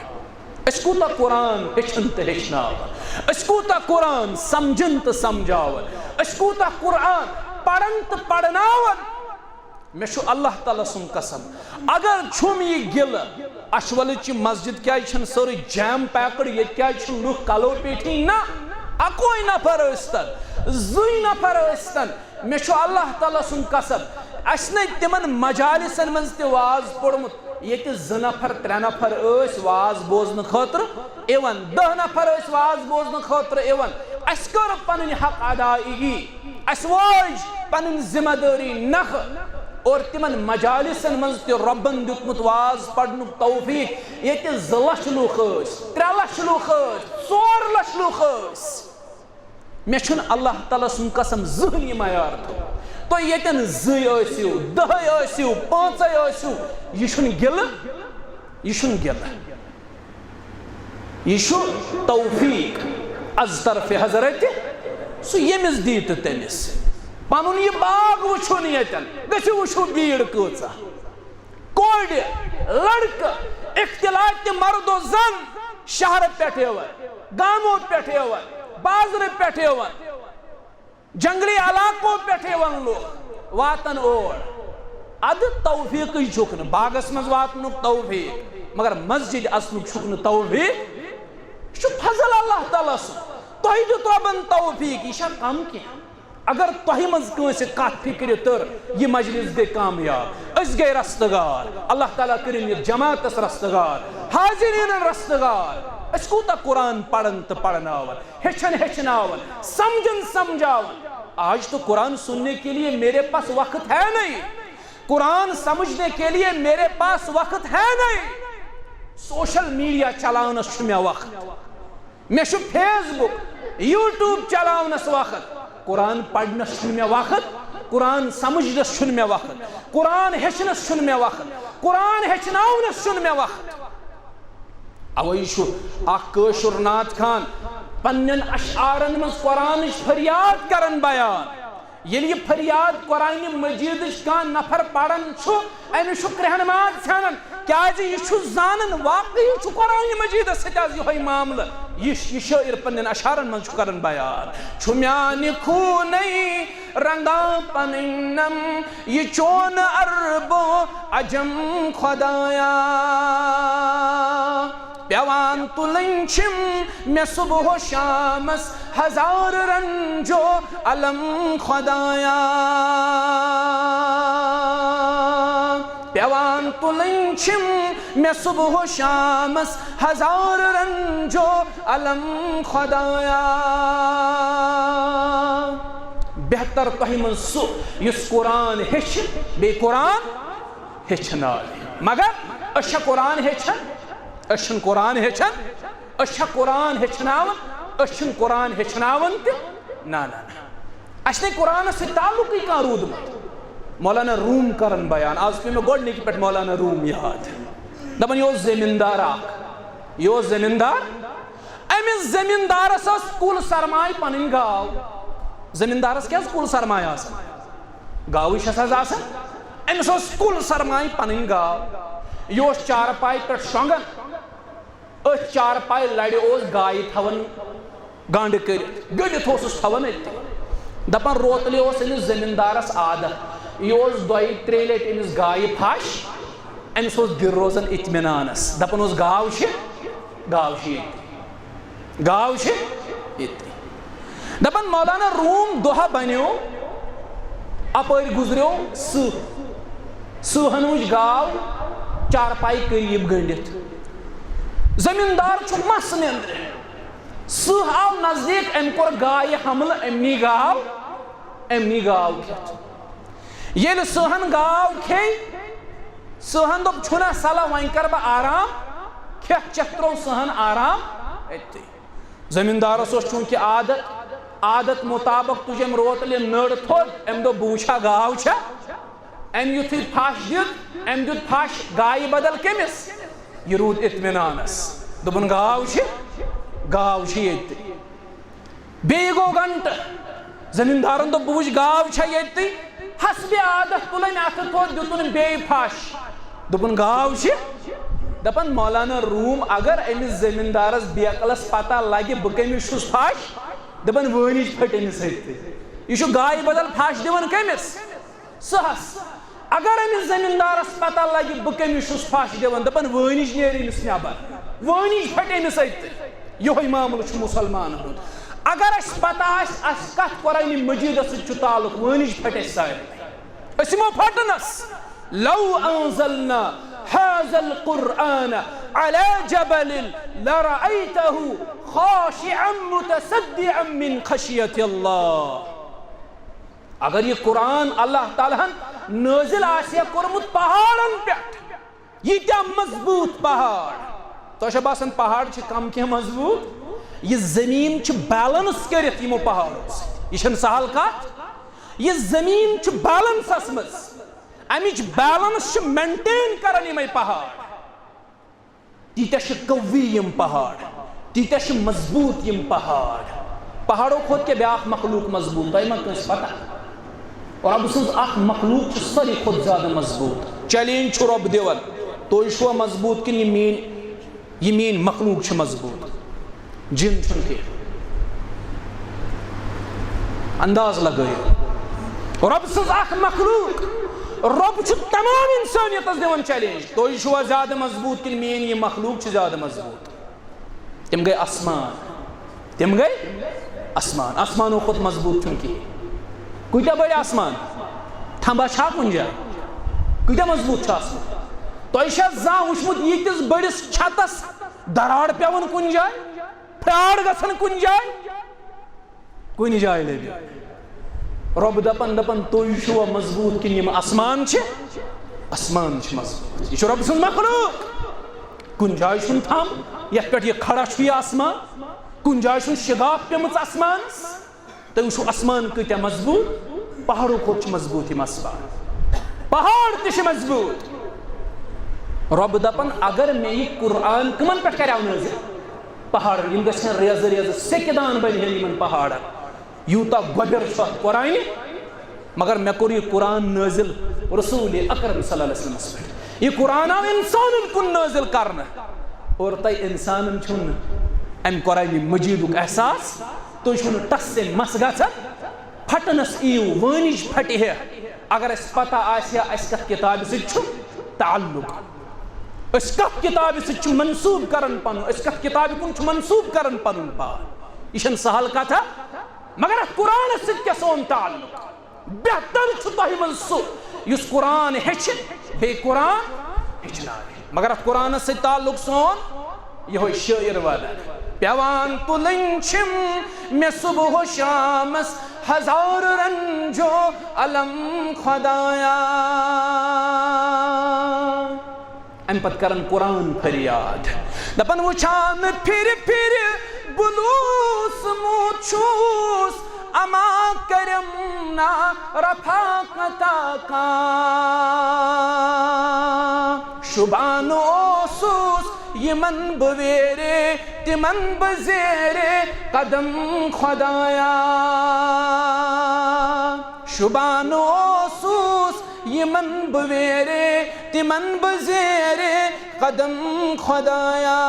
اس کوتا قرآن ہیچھن تہ ہیچھناون اس کوتا قرآن سمجھن تہ سمجھاون اس کوتا قرآن پڑھن تہ پڑھناون میں چھو اللہ تعالیٰ سن قسم اگر چھم یہ گل اشولچ مسجد کیا چھن سوری جیم پیکڑ یہ کیا چھن لوگ کلو پیٹھی نا اکوئی نفر ٲستن زٕے نفر ٲستن میں چھو اللہ تعالیٰ سن قسم اسنے تمن مجالسن منز تہ واز پوڑمت یہ زٕ نفر ترے نفر ٲسۍ واز بوزن خاطر ایون 10 نفر ٲسۍ واز بوزن خاطر ایون اس کر پنن حق ادائیگی اس واج پنن ذمہ داری نخ اور تمن مجالسن منز تہ ربن دیتمت واز پڑھنک توفیق یہ 2 لچھ لوک ٲسۍ 3 لچھ لوک ٲسۍ 4 لچھ لوک ٲسۍ میں چھن اللہ تعالیٰ سن قسم زہن یہ معیار تھو تو یتن 2 ٲسِو 10 ٲسِو 5 ٲسِو یہ چھن گل یہ چھن گل یہ چھو توفیق از طرف حضرت سو یمس دیت تمس پنن یہ باغ وچھن یتن گژھو وچھو بیڑ کۭژا کوڑ لڑکہ اختلاط مرد و زن شہر پٮ۪ٹھ یوان گامو پٮ۪ٹھ یوان بازر پٮ۪ٹھ یوان جنگلی علاقو پٮ۪ٹھ یوان لوگ واتن اور اد توفیق چھُکھ نہٕ باغس منٛز واتنُک توفیق مگر مسجد اژنُک چھُکھ نہٕ توفیق یہ چھُ فضل اللہ تعالیٰ سُنٛد تۄہہِ دیُت رۄبن توفیق یہ چھا کم کینٛہہ اگر تۄہہِ منٛز کٲنٛسہِ کتھ فکرِ تٔر یہ مجلس گٔے کامیاب أسۍ گٔے رستگار اللہ تعالیٰ کٔرِنۍ یتھ جماعتس رستگار حاضریٖنن رستگار أسۍ کوٗتاہ قرآن پڑھن تہٕ پڑھناون ہیٚچھن ہیٚچھناون سمجھن سمجھاون آج تو قرآن سننے کے لیے میرے پاس وقت ہے نہیں قرآن سمجھنے کے لیے میرے پاس وقت ہے نہیں سوشل میڈیا چلاونس چھُ مےٚ وقت مےٚ چھُ فیس بک یوٹیوب چلاونس وقت قرآن پڑھنس چھُنہٕ مےٚ وقت قرآن سمجھنس چھُنہٕ مےٚ وقت قرآن ہیٚچھنس چھُنہٕ مےٚ وقت قرآن ہیٚچھناونس چھُنہٕ مےٚ وقت اوے چھُ اکھ کٲشُر نعت خان پننٮ۪ن اشعارن منٛز قرآنٕچ فریاد کران بیان ییٚلہِ یہِ فریاد قرآنِ مجیدٕچ کانٛہہ نفر پران چھُ أمِس چھُ کرٛہن ماز ژھٮ۪نان کیازِ یہِ چھُ زانان واقعی چھُ قرآنِ مجیدس سۭتۍ آز یِہوے معاملہٕ یہ شٲعر پننٮ۪ن اشعارن منٛز چھُ کران بیان چھُ میانہِ خوٗنٕے رنگان پنٕنۍ نم یہِ چون عربو عجم خۄدایا پیوان تُلٕنۍ چھِم مےٚ صبح و شامس ہزار رنجو علم خۄدایا پیوان تُلٕنۍ چھِم مےٚ صبح و شامس ہزار رنجو علم خۄدایا بہتر تۄہہِ منٛز سُہ یُس قرآن ہیٚچھِ بیٚیہِ قرآن ہیٚچھناوِ مگر أسۍ چھا قرآن ہیٚچھان أسۍ چھِنہٕ قرآن ہیٚچھان أسۍ چھا قرآن ہیٚچھناوان أسۍ چھِنہٕ قرآن ہیٚچھناوان تہِ نہ نہ نہ اَسہِ چھُنہٕ قرآنس سۭتۍ تعلقٕے کانٛہہ روٗدمُت مولانا روٗم کران بیان آز پیٚو مےٚ گۄڈنِکہِ پٮ۪ٹھ مولانا روٗم یاد دپان یہِ اوس زٔمیٖندار اکھ یہِ اوس زٔمیٖندار أمِس زٔمیٖندارس ٲس کُل سرماے پنٕنۍ گاو زٔمیٖندارس کیٛاہ اوس کُل سرماے آسان گاوٕے چھَس حظ آسان أمِس اوس کُل سرماے پنٕنۍ گاو یہ اوس چارپاے پٮ۪ٹھ شۄنٛگان أتھۍ چارپاے لڑِ اوس گایہِ تھاوان گنٛڈ کٔرِتھ گٔنڈِتھ اوسُس تھاوان أتۍ دپان روتلہِ اوس أمِس زٔمیٖندارس عادت یہِ اوس 2-3 لٹہِ أمِس گایہِ پھش أمِس اوس دِل روزان اطمینانس دپان اوس گاو چھِ ییٚتہِ گاو چھِ ییٚتہِ دپان مولانا روٗم دۄہا بنیو اپٲرۍ گُزریو سٕہن وٕچھ گاو چارپائی قریب گٔنڈِتھ زٔمیٖندار چھُ مس نیندرِ سٕہ آو نزدیٖک أمۍ کوٚر گایہِ حملہٕ أمۍ نی گاو کھٮ۪تھ ییٚلہِ سٕہن گاو کھیٚیہِ سٕہن دوٚپ چھُنہ صلح وۄنۍ کرٕ بہٕ آرام کھٮ۪تھ چٮ۪تھ ترٛوو سٕہن آرام أتھی زٔمیٖندارس اوس چوٗنٛکہِ عادت مُطابق تُج أمۍ روتلہِ نٔر تھوٚد أمۍ دوٚپ بہٕ وٕچھا گاو چھا أمۍ یُتھُے پھش دیُت أمۍ دیُت پھش گایہِ بدل کٔمِس یہِ روٗد اطمینانس دوٚپُن گاو چھِ ییٚتہِ بیٚیہِ گوٚو گنٹہٕ زٔمیٖندارن دوٚپ بہٕ وٕچھِ گاو چھا ییٚتہِ حسبِ عادت تُل أمۍ اَتھٕ تھوٚد دیُتُن بیٚیہِ پھش دپن گاو دپن مولانا روم اگر امس زمیندارس بیکلس پتہ لگہ بہ کمس چھس پھش دپن وٲنِج پھٹ امس سۭتۍ یہ گائے بدل پھش دِوان کمس سہس اگر امس زمیندارس پتہ لگہ بہ کمس چھس پھش دِوان دپن وٲنِج نیرِ امس نٮ۪بر وٲنِج پھٹ امس سۭتۍ یہوے معاملہ چھُ مُسلمانن ہُنٛد اگر اس پتہ آسہِ اَسہِ کتھ قرآنِ مجیدس سۭتۍ چھُ تعلق وٲنِج پھٹ اَسہِ سارے أسۍ یِمو پھٹنس لو انزلنا هذا القرآن على جبل لرأيته خاشعا متصدعا من خشية الله اگر یہ قرآن اللہ تعالیٰ نازل آسیا کورمت پہاڑن پٮ۪ٹھ ییٖتیاہ مضبوط پہاڑ تۄہہِ چھا باسان پہاڑ چھِ کم کینٛہہ مضبوط یہ زمین چھِ بیلنس کٔرِتھ یِمو پہاڑو سۭتۍ یہِ چھنہٕ سہل کتھ یہ زمین چھِ بیلنسس منٛز امچ بیلنس چھِ مینٹین کران یِمے پہاڑ تیٖتیاہ چھِ قوی یِم پہاڑ تیٖتیاہ چھِ مضبوط یِم پہاڑ پہاڑو کھۄتہٕ کیٛاہ بیٛاکھ مخلوق مضبوط تۄہہِ ما کٲنٛسہِ پتہ رۄب سٕنٛز اکھ مخلوق چھُ ساروی کھۄتہٕ زیادٕ مضبوط چیلینج چھُ رۄب دِوان تُہۍ چھُوا مضبوط کِنہٕ یہِ میٛٲنۍ مخلوق چھِ مضبوط جن چھُنہٕ کینٛہہ انداز لگٲیِو رۄب سٕنٛز اکھ مخلوق رب چھُ تمام انسانیتس دِوان چیلینج تُہۍ چھُوا زیادٕ مضبوط کِنہٕ میٛٲنۍ یہِ مخلوق چھِ زیادٕ مضبوط تِم گٔے آسمان آسمانو کھۄتہٕ مضبوط چھُنہٕ کِہیٖنۍ کۭتیاہ بٔڑۍ آسمان تھمبا چھا کُنہِ جایہِ کۭتیاہ مضبوط چھُ آسمان تۄہہِ چھا زانٛہہ وٕچھمُت ییٖتِس بٔڑِس چھتس دراڑ پیٚوان کُنہِ جایہِ پھرٛاڑ گژھان کُنہِ جایہِ لٔبِو رب دپان تُہۍ چھُوا مضبوط کِنہٕ یِم آسمان چھِ مضبوط یہِ چھُ رۄب سٕنٛز مخلوق کُنہِ جایہِ چھُنہٕ تھم یتھ پٮ۪ٹھ یہِ کھڑا چھُ یہِ آسمان کُنہِ جایہِ چھُنہٕ شِگاف پیٚمٕژ آسمانس تُہۍ وٕچھِو آسمان کۭتیاہ مضبوط پہاڑو کھۄتہٕ چھِ مضبوط یِم آسمان پہاڑ تہِ چھِ مضبوط رب دپان اگر مےٚ یہِ قرآن کٕمن پٮ۪ٹھ کریو نٲزِل پہاڑن یِم گژھن ریزٕ سیٚکہِ دان بنہِ ہن یِمن پہاڑن یوٗتاہ گۄبِر چھُ اتھ قرآنہِ مگر مےٚ کوٚر یہِ قرآن نٲزِل رسوٗلِ اکرم صلی اللہ علیہ وسلمس پٮ۪ٹھ یہِ قرآن آو انسانن کُن نٲزِل کرنہٕ اور تۄہہِ انسانن چھُنہٕ امہِ قرآنِ مجیٖدُک احساس تُہۍ چھُو نہٕ ٹس سے مس گژھان پھٹنس یِیِو وٲنِج پھٹہِ ہے اگر اسہِ پتہ آسہِ ہا اسہِ کتھ کِتابہِ سۭتۍ چھُ تعلق أسۍ کتھ کِتابہِ سۭتۍ چھِ منسوٗب کران پنُن أسۍ کتھ کِتابہِ کُن چھِ منسوٗب کران پنُن پان یہِ چھنہٕ سہل کتھا مگر اتھ قرآنس سۭتۍ کیٛاہ سون تعلق بہتر چھُ تۄہہِ منٛز سُہ یُس قرآن ہیٚچھِ بیٚیہِ قرآن ہیٚچھناوِ مگر اتھ قرآنس سۭتۍ تعلق سون یہوے شٲعر ونان پیٚوان تُلٕنۍ چھِم مےٚ صبح و شامس ہزار رنجو علم خۄدایا امہِ پتہٕ کران قرآن فریاد دپان وٕچھان پھرِ بہٕ لوٗسمُت چھُس اما کرم نا رفاقتا کانٛہہ شُبان اوسُس یِمن بہٕ ویرے تِمن بہٕ زیرے قدم خۄدایا شُبان اوسُس یِمن بہٕ ویرے تِمن بہٕ زیرے قدم خۄدایا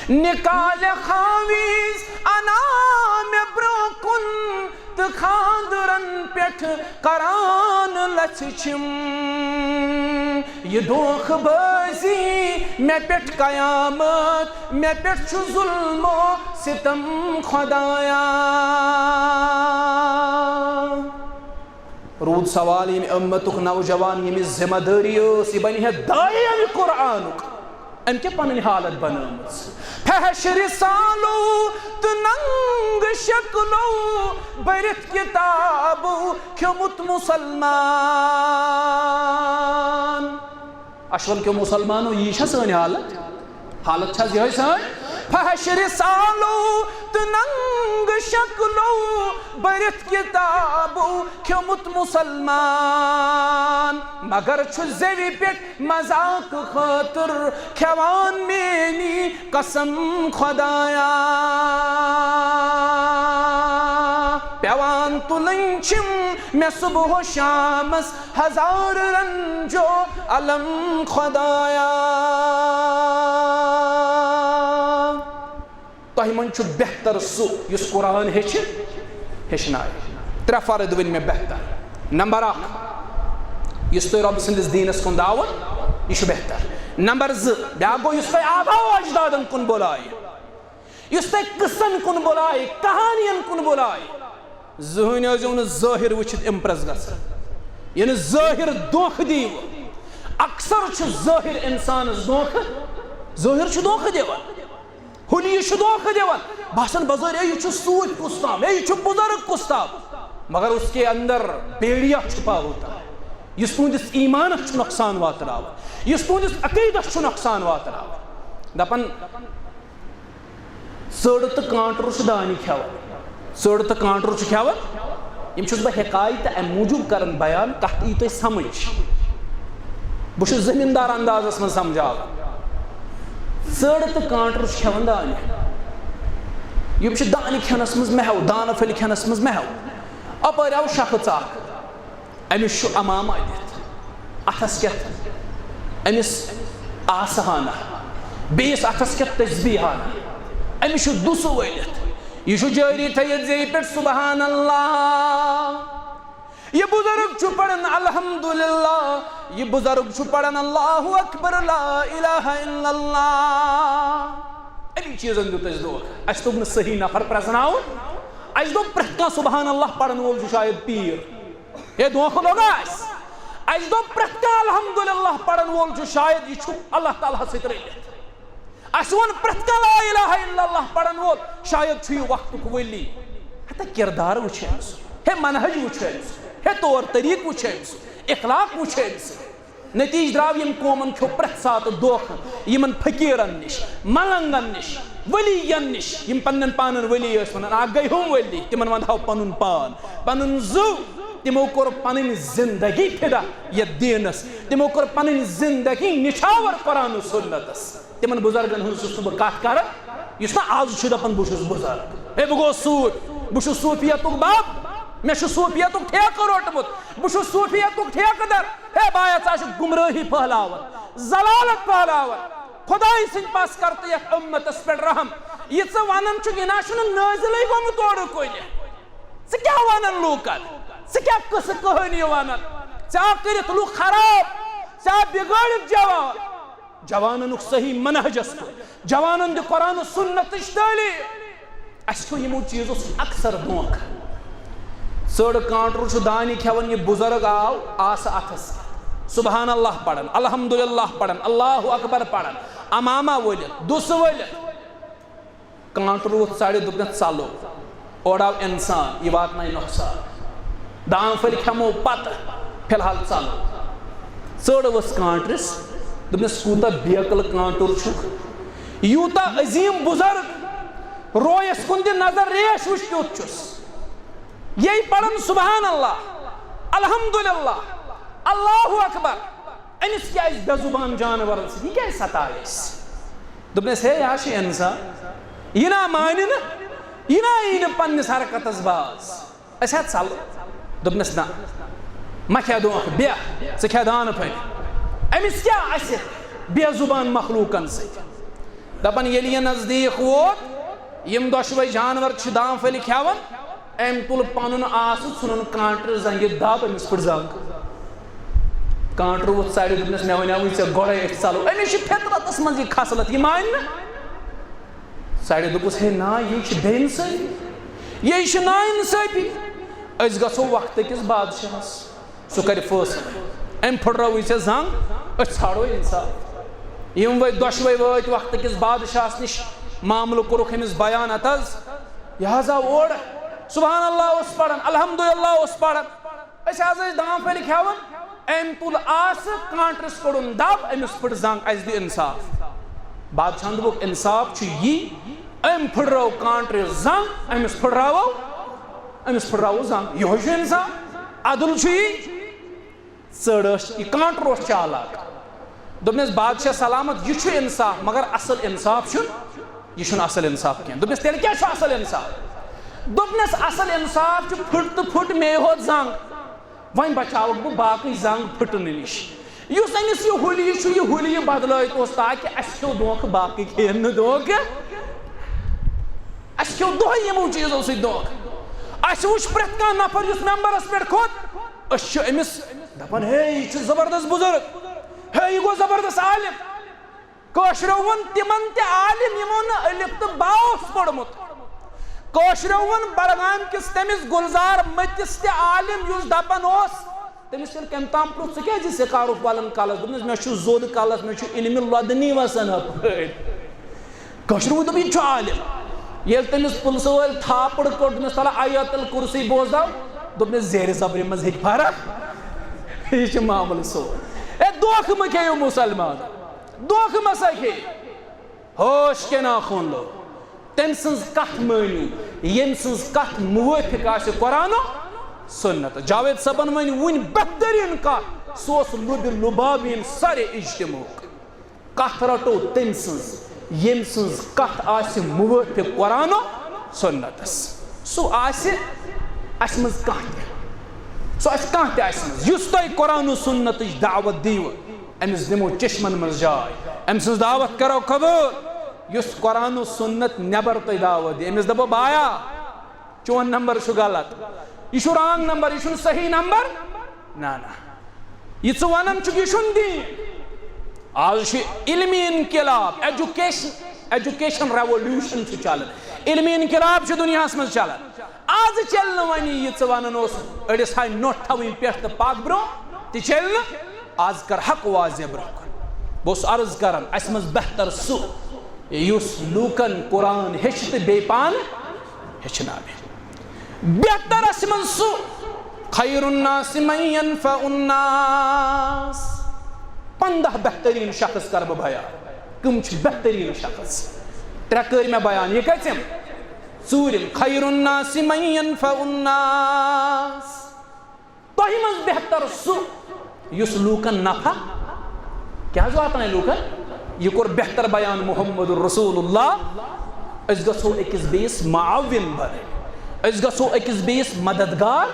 نِکالہِ خاویٖز انا مےٚ برٛونٛہہ کُن تہٕ خانٛدرن پٮ۪ٹھ کران لژھِ چھِم یہِ دھوکھہٕ بٲزی مےٚ پٮ۪ٹھ قیامت مےٚ پٮ۪ٹھ چھُ ظُلمو سِتم خۄدایا روٗد سوال ییٚمہِ اُمتُک نوجوان ییٚمِس ذِمہٕ دٲری ٲس یہِ بنہِ ہے داعی امہِ قرآنُک أمۍ کیٛاہ پنٕنۍ حالت بنٲومٕژ فحش رِسالو تہٕ ننٛگہٕ شکلو بٔرِتھ کِتابو کھیوٚمُت مُسلمان اشول کیو مُسلمانو یی چھا سٲنۍ حالت چھا یِہوٚے سٲنۍ فحش رِسالو تہٕ ننٛگہٕ شکلو بٔرِتھ کِتابو کھیوٚمُت مُسلمان مگر چھُ زیوِ پٮ۪ٹھ مذاقہٕ خٲطرٕ کھٮ۪وان میٛٲنی قسم خۄدایا پیٚوان تلنچم میں صبح و شامس ہزار رنجو علم خدایا تہ من چھ بہتر سو اس قرآن ہیچنائے ترے فرد ون میں بہتر نمبر 1 اس تہ رب سندس دینس کن دعوت یہ بہتر نمبر 2 بیا گو اس تہ آبا و اجدادن کن بلائے اس تہ قصن کن بلائے کہانین کن بلائے زہن ازیو ظاہر وچھت امپریس گژھان یعنی ظاہر دھوکہ دیو اکثر چھ ظاہر انسانس دھوکہ ظاہر چھ دھوکہ دیوان ہولی چھ دھوکہ دیوان باسن بظاہر یہ چھ سوچ کستاب یہ چھ بزرگ کستاب مگر اس کے اندر بیڑیا چھپا ہوتا ہے اس تہندس ایمانس نقصان واتناوان اس تہندس عقیدس نقصان واتناوان دپان سڑ تو کانٹر دانہ کھیوان سڑ تو کانٹر کھیوان یم چھس بہ حکایت ام موجود کران بیان کتھ ای تہ سمجھ بہ زمیندار اندازس من سمجھاوان سڑ تو کانٹر کھیوان دانہ یم دانہ کھینس مز محو دانہ پھل کھینس مز محو اپر آو شخص اخ امس امامہ دت اتھس کت امس آسہانہ بیس اتھس کت تسبیحانہ امس دس ولت یہ جاری تھیت زی پہ سبحان اللہ یہ بزرگ پڑھن الحمدللہ یہ بزرگ پڑھن اللہ اکبر لا الہ الا اللہ امی چیزن دیت اس دور اس تو صحیح نفر پرزناؤ اس دو پرت کا سبحان اللہ پڑھن وول شاید پیر یہ دھوکہ لوگا اس دو پرت کا الحمدللہ پڑھن وول شاید یہ اللہ تعالیٰ سے رلت اس ون پرت کا لا الہ الا اللہ پڑھن وول شاید چھ وقت کو ولی ہتا کردار وچھس ہے منہج وچھس ہے طور طریق وچھس اخلاق وچھس نتیج دراو یم قومن کھو پرت سات دھوکہ یمن فقیرن نش ملنگن نش ولیین نش یم پنن پانن ولی اس ونان اگ گئی ہم ولی تمن وندھاو پنن پان پنن زو تمو کور پنن زندگی پھدا یہ دینس تمو کور پنن زندگی نچھاور قرآن و سنتس تمن بزرگن ہن سس بہ کتھ کر یس نا آز چھ دپان بہ چھس بزرگ اے بہ گوس سوت بہ چھس صوفیتک باپ میں چھ صوفیتک ٹھیکہ روٹمت بہ چھس صوفیتک ٹھیکہ در ہے بایا ژا چھ گمراہی پھہلاون ضلالت پھہلاون خدای سن پاس کرتے یک امتس پر رحم یہ ژ ونان چھ گنا چھ نازلے گومت اور کوئی ژ کیا ونان لوکن ژ کیا قصہ کہانی ونان ژا کرت لوک خراب ژا بگاڑت جوان جوانن صحیح منہجس جوانن دی قرآن و سنت تعلیم اس کو یمو چیزوں اکثر دھوکہ سڑ کانٹر چھ دانہ کھیوان یہ بزرگ آو آس اتھس سبحان اللہ پڑھن الحمدللہ پڑھن اللہ اکبر پڑھن امامہ ولت دس ولت کانٹر ووت ساڑے دپن ژلو اور آو انسان یہ واتنائے نقصان دان پھل کھمو پتہ فی الحال ژلو ژڑ ؤژھ کانٹرس دپنس کوتاہ بیکل کانٹر چھُکھ یوتاہ عظیم بزرگ رویس کن دی نظر ریش وچھ کیُتھ چھُس یہی پڑھن سبحان اللہ الحمدللہ اللہ اکبر امس کیا بے زبان جانور یہ کیا ستائس دپنس ہے یہ چھ انسان یہ نا مانہ نا یہ نا این پنس حرکتس باز اس ہے ژل دپنس نا ما کھیا دھوکہ بیہ ژٕ کھیا دانہ پھلۍ امس کیا اس بے زبان مخلوقن ست دپان ییٚلہِ یہ نزدیک ووت یم دۄشوے جانور چھ دان پھلۍ کھیوان ام تل پنن آس ژھنن کانٹر زنگہِ دب امس پھٹ زنگ کانٹر ووت ساڑِ دپنس مے ونیاوٕے ژےٚ گۄڈے أسۍ ژلو أمِس چھِ فطرتس منٛز یہِ خصلت یہِ مانہِ نہٕ ساڑِ دوٚپُس ہے نا یہِ چھِ بے انصٲفی یہِ چھِ نا انصٲفی أسۍ گژھو وقت أکِس بادشاہس سُہ کرِ فٲصلہٕ أمۍ پھٕٹرٲوٕے ژےٚ زنگ أسۍ ژھانڈو انصاف یم دۄشوے وٲتۍ وقت أکِس بادشاہس نِش معاملہٕ کوٚرُکھ أمِس بیان ہت حظ یہِ حظ آو اورٕ سبحان اللہ اوس پران الحمدللہ اوس پران أسۍ حظ ٲسۍ دان پھلۍ کھیوان أمۍ تُل آسہٕ کانٹرس کوٚڑُن دب أمِس پھٕٹ زنگ اَسہِ دِ انصاف بادشاہن دوٚپُکھ انصاف چھُ یی أمۍ پھٕٹرٲو کانٹرس زنگ أمِس پھٕٹراوو زنگ یِہوے چھُ انصاف عدل چھُ یی ژٔر ٲس یہِ کانٹر اوس چالاک دوٚپنس بادشاہ سلامت یہِ چھُ انصاف مگر اصل انصاف چھُنہٕ یہِ چھُنہٕ اصل انصاف کینٛہہ دوٚپنس تیٚلہِ کیٛاہ چھُ اصل انصاف دوپنس اصل انصاف چھ پھٹ تو پھٹ میں ہوت زنگ وین بچاوک بہ باقی زنگ پھٹنے نش یس امس یہ ہولی چھ یہ ہولی بدلائت اس تاکہ اس کھو دھوکھ باقی کھین نہ دھوکھ اس کھو دۄہے یمو چیزو سۭتۍ دھوکھ اس وچھ پرٛٮ۪تھ کانٛہہ نفر یُس ممبرس پٮ۪ٹھ کھوٚت أسۍ چھِ أمِس دپان ہے یہِ چھُ زبردست بُزرگ ہے یہِ گوٚو زبردست عالم کٲشرو ووٚن تِمن تہِ عالم یِمو نہٕ الف تہٕ با اوس پوٚرمُت کٲشرو ووٚن بڈگام کِس تٔمِس گُلزار مٔتِس تہِ عالم یُس دپان اوس تٔمِس ییٚلہِ کٔمۍ تام پرٛوژھ ژٕ کیٛازِ سِکارُف والان کلس دوٚپنس مےٚ چھُ زوٚد کلس مےٚ چھُ علمہِ لۄدنی وسان ہپٲرۍ کٲشرو ووٚن دوٚپ یہِ چھُ عالم ییٚلہِ تٔمِس پُلسہٕ وٲلۍ تھاپڑ کوٚڑ دوٚپنس تلہ آیات الکُرسی بوزناو دوٚپنس زیرِ زبرِ منٛز ہیٚکہِ فرق یہِ چھُ معاملہٕ سورُے ہے دھوکہٕ مہٕ کھیٚیِو مُسلمان دھوکہٕ مہ سا کھیٚیِو ہوش کے ناخن لو تٔمۍ سٕنٛز کتھ مٲنِو ییٚمۍ سٕنٛز کتھ موٲفِق آسہِ قرآنو سُنت جاوید صٲبن ؤنۍ وُنہِ بہتریٖن کتھ سُہ اوس لُبہِ لُبابیٖن سارے اجتماعُک کتھ رٹو تٔمۍ سٕنٛز ییٚمۍ سٕنٛز کتھ آسہِ موٲفِق قرآنو سُنتس سُہ آسہِ اسہِ منٛز کانٛہہ تہِ سُہ آسہِ کانٛہہ تہِ اسہِ منٛز یُس تۄہہِ قرآن و سُنتٕچ دعوت دِیِو أمِس دِمو چشمن منٛز جاے أمۍ سٕنٛز دعوت کرو قبوٗل یُس قرآن و سُنت نٮ۪بر تۄہہِ دعوت دی أمِس دپو بایا چون نمبر چھُ غلط یہ چھُ رانگ نمبر یہ چھُنہٕ صحیح نمبر نہ یہ ژٕ ونان چھُکھ یہ چھُنہٕ دین آز چھُ علمی انقلاب ایجوکیشن ریولیوشن چھُ چلان علمی انقلاب چھُ دُنیاہس منٛز چلان آز چلہِ نہٕ وۄنۍ یہِ ژٕ ونان اوس أڑِس ہاے نوٚٹ تھاوٕنۍ پٮ۪ٹھ تہٕ پکھ برٛونٛہہ تہِ چلہِ نہٕ آز کر حق واضح برٛونٛہہ کُن بہٕ اوسُس عرض کران اسہِ منٛز بہتر سُہ یُس لوٗکن قرآن ہیٚچھِ تہٕ بیٚیہِ پانہٕ ہیٚچھناوِ بہتر اس من سو خیر الناس من ينفع الناس 15 بہترین شخص کر بہ بیان کم چھ بہترین شخص ترے کر میں بیان یہ کتم ژوٗرِم خیر الناس من ينفع الناس تۄہہِ منٛز بہتر سُہ یُس لوٗکن نفع کیٛاہ حظ واتنایہِ لوٗکن یہ کوٚر بہتر بیان محمد رسول اللہ أسۍ گژھو أکِس بیٚیِس معاوِن بنٕنۍ أسۍ گژھو أکِس بیٚیِس مددگار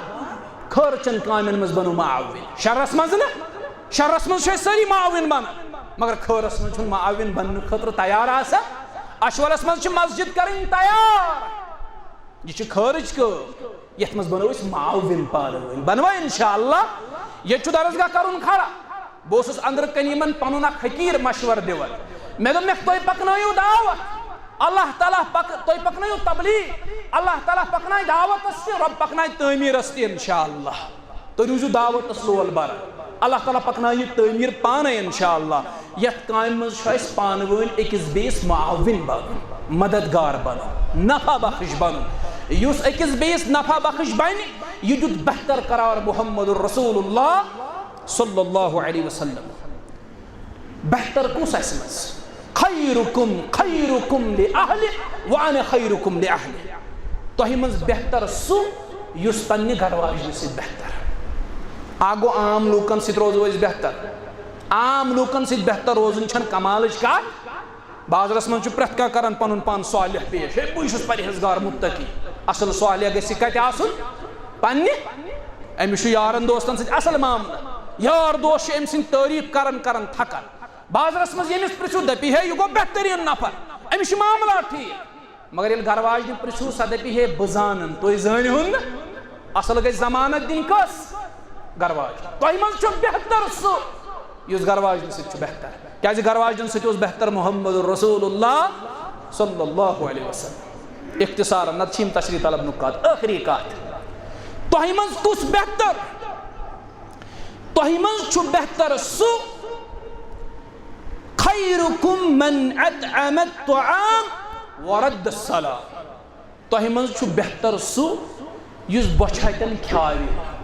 خٲرچن کامٮ۪ن منٛز بنو معاوِن شرس منٛز نہٕ شرس منٛز چھِ أسۍ سٲری معاوِن بنان مگر خٲرس منٛز چھُنہٕ معاوِن بننہٕ خٲطرٕ تیار آسان اشورس منٛز چھِ مسجد کرٕنۍ تیار یہ چھِ خٲرٕچ کٲم یتھ منٛز بنو أسۍ معاوِن پانہٕ ؤنۍ بنوا انشاءاللہ ییٚتہِ چھُ درسگاہ کرُن کھڑا بہٕ اوسُس أنٛدرٕ کَنۍ یِمن پنُن اکھ حقیٖر مشور دِوان مےٚ دوٚپ مےٚ تُہۍ پکنٲیِو دعوت اللہ تعالیٰ تُہۍ پکنٲیِو تبلیغ اللہ تعالیٰ پکنایہِ دعوتس تہِ رۄب پکنایہِ تعمیٖرس تہِ انشاءاللہ تُہۍ روٗزِو دعوتس لول بران اللہ تعالیٰ پکنایہِ یہِ تعمیٖر پانے انشاءاللہ یتھ کامہِ منٛز چھُ اسہِ پانہٕ ؤنۍ أکِس بیٚیِس معاوِن بنُن مددگار بنُن نفع بخش بنُن یُس أکِس بیٚیِس نفع بخش بنہِ یہِ دیُت بہتر قرار محمد رسول اللہ صلی اللہ علیہ وسلم بہتر کُس اسہِ منٛز خیرکم خیرکم لأہلِ وأنا خیرکم لأہلِ تۄہہِ منٛز بہتر سُہ یُس پننہِ گرواجنہِ سۭتۍ بہتر اکھ گوٚو عام لوٗکن سۭتۍ روزو أسۍ بہتر عام لوٗکن سۭتۍ بہتر روزُن چھنہٕ کمالٕچ کتھ بازرس منٛز چھُ پرٛٮ۪تھ کانٛہہ کران پنُن پان صالح پیش ہے بہٕ چھُس پرہیزگار مُتقی اصل صالح گژھِ کتہِ آسُن پننہِ أمِس چھُ یارن دوستن سۭتۍ اصل معاملہٕ یار دوس چھِ أمۍ سٕنٛدۍ تعریٖف کران کران تھکان بازرس منٛز ییٚمِس پرژھِو دپہِ ہے یہِ گوٚو بہتریٖن نفر أمِس چھِ معاملات ٹھیٖک مگر ییٚلہِ گرواجنہِ پرژھِو سۄ دپہِ ہے بہٕ زانن تُہۍ زٲنۍہُن نہٕ اصل گژھِ ضمانت دِنۍ کۄس گرواجن تۄہہِ منٛز چھُ بہتر سُہ یُس گرواجنہِ سۭتۍ چھُ بہتر کیٛازِ گرواجنہِ سۭتۍ اوس بہتر محمد رسول اللہ صلی اللہ علیہ وسلم اختصارن نتہٕ چھِ یِم تشریح طلب نُکات ٲخری کتھ تۄہہِ منٛز کُس بہتر تۄہہِ منٛز چھُ بہتر سُہ خیرکم من اطعم الطعام ورد السلام تۄہہِ منٛز چھُ بہتر سُہ یُس بۄچھِ کھیاوِ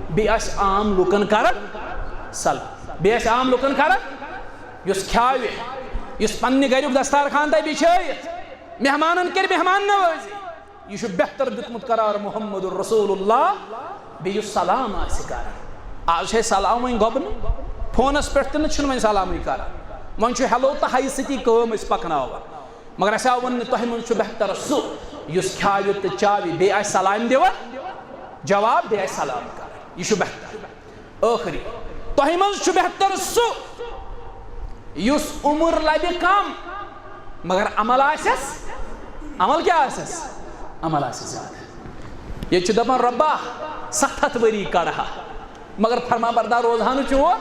بیٚیہِ آسہِ عام لُکن کران سلام بیٚیہِ آسہِ عام لُکن کران یُس کھیاوِ یُس پننہِ گریُک دستارخان تھایہِ بِچھٲیِتھ مہمانن کرِ مہمان نوٲزی یہ چھُ بہتر دیُتمُت قرار محمد رسول اللہ بیٚیہِ یُس سلام آسہِ کران آز چھِ أسۍ سلام وۄنۍ گۄبنہٕ فونس پٮ۪ٹھ تہِ نہٕ چھِنہٕ وۄنۍ سلامٕے کران وۄنۍ چھُ ہیلو تہٕ ہاے سۭتی کٲم أسۍ پکناوان مگر اسا ون تۄہہِ منٛز چھُ بہتر سُہ یُس کھیاوِ تہٕ چاوِ بیٚیہِ آسہِ سلام دِوان جواب بیٚیہِ آسہِ سلام کران یہِ چھُ بہتر ٲخری تۄہہِ منٛز چھُ بہتر سُہ یُس عمر لبہِ کم مگر عمل آسٮ۪س عمل کیٛاہ آسٮ۪س عمل آسہِ زیادٕ ییٚتہِ چھُ دپان رۄبا 700 ؤری کڑہا مگر فرما بردار روزہا نہٕ چون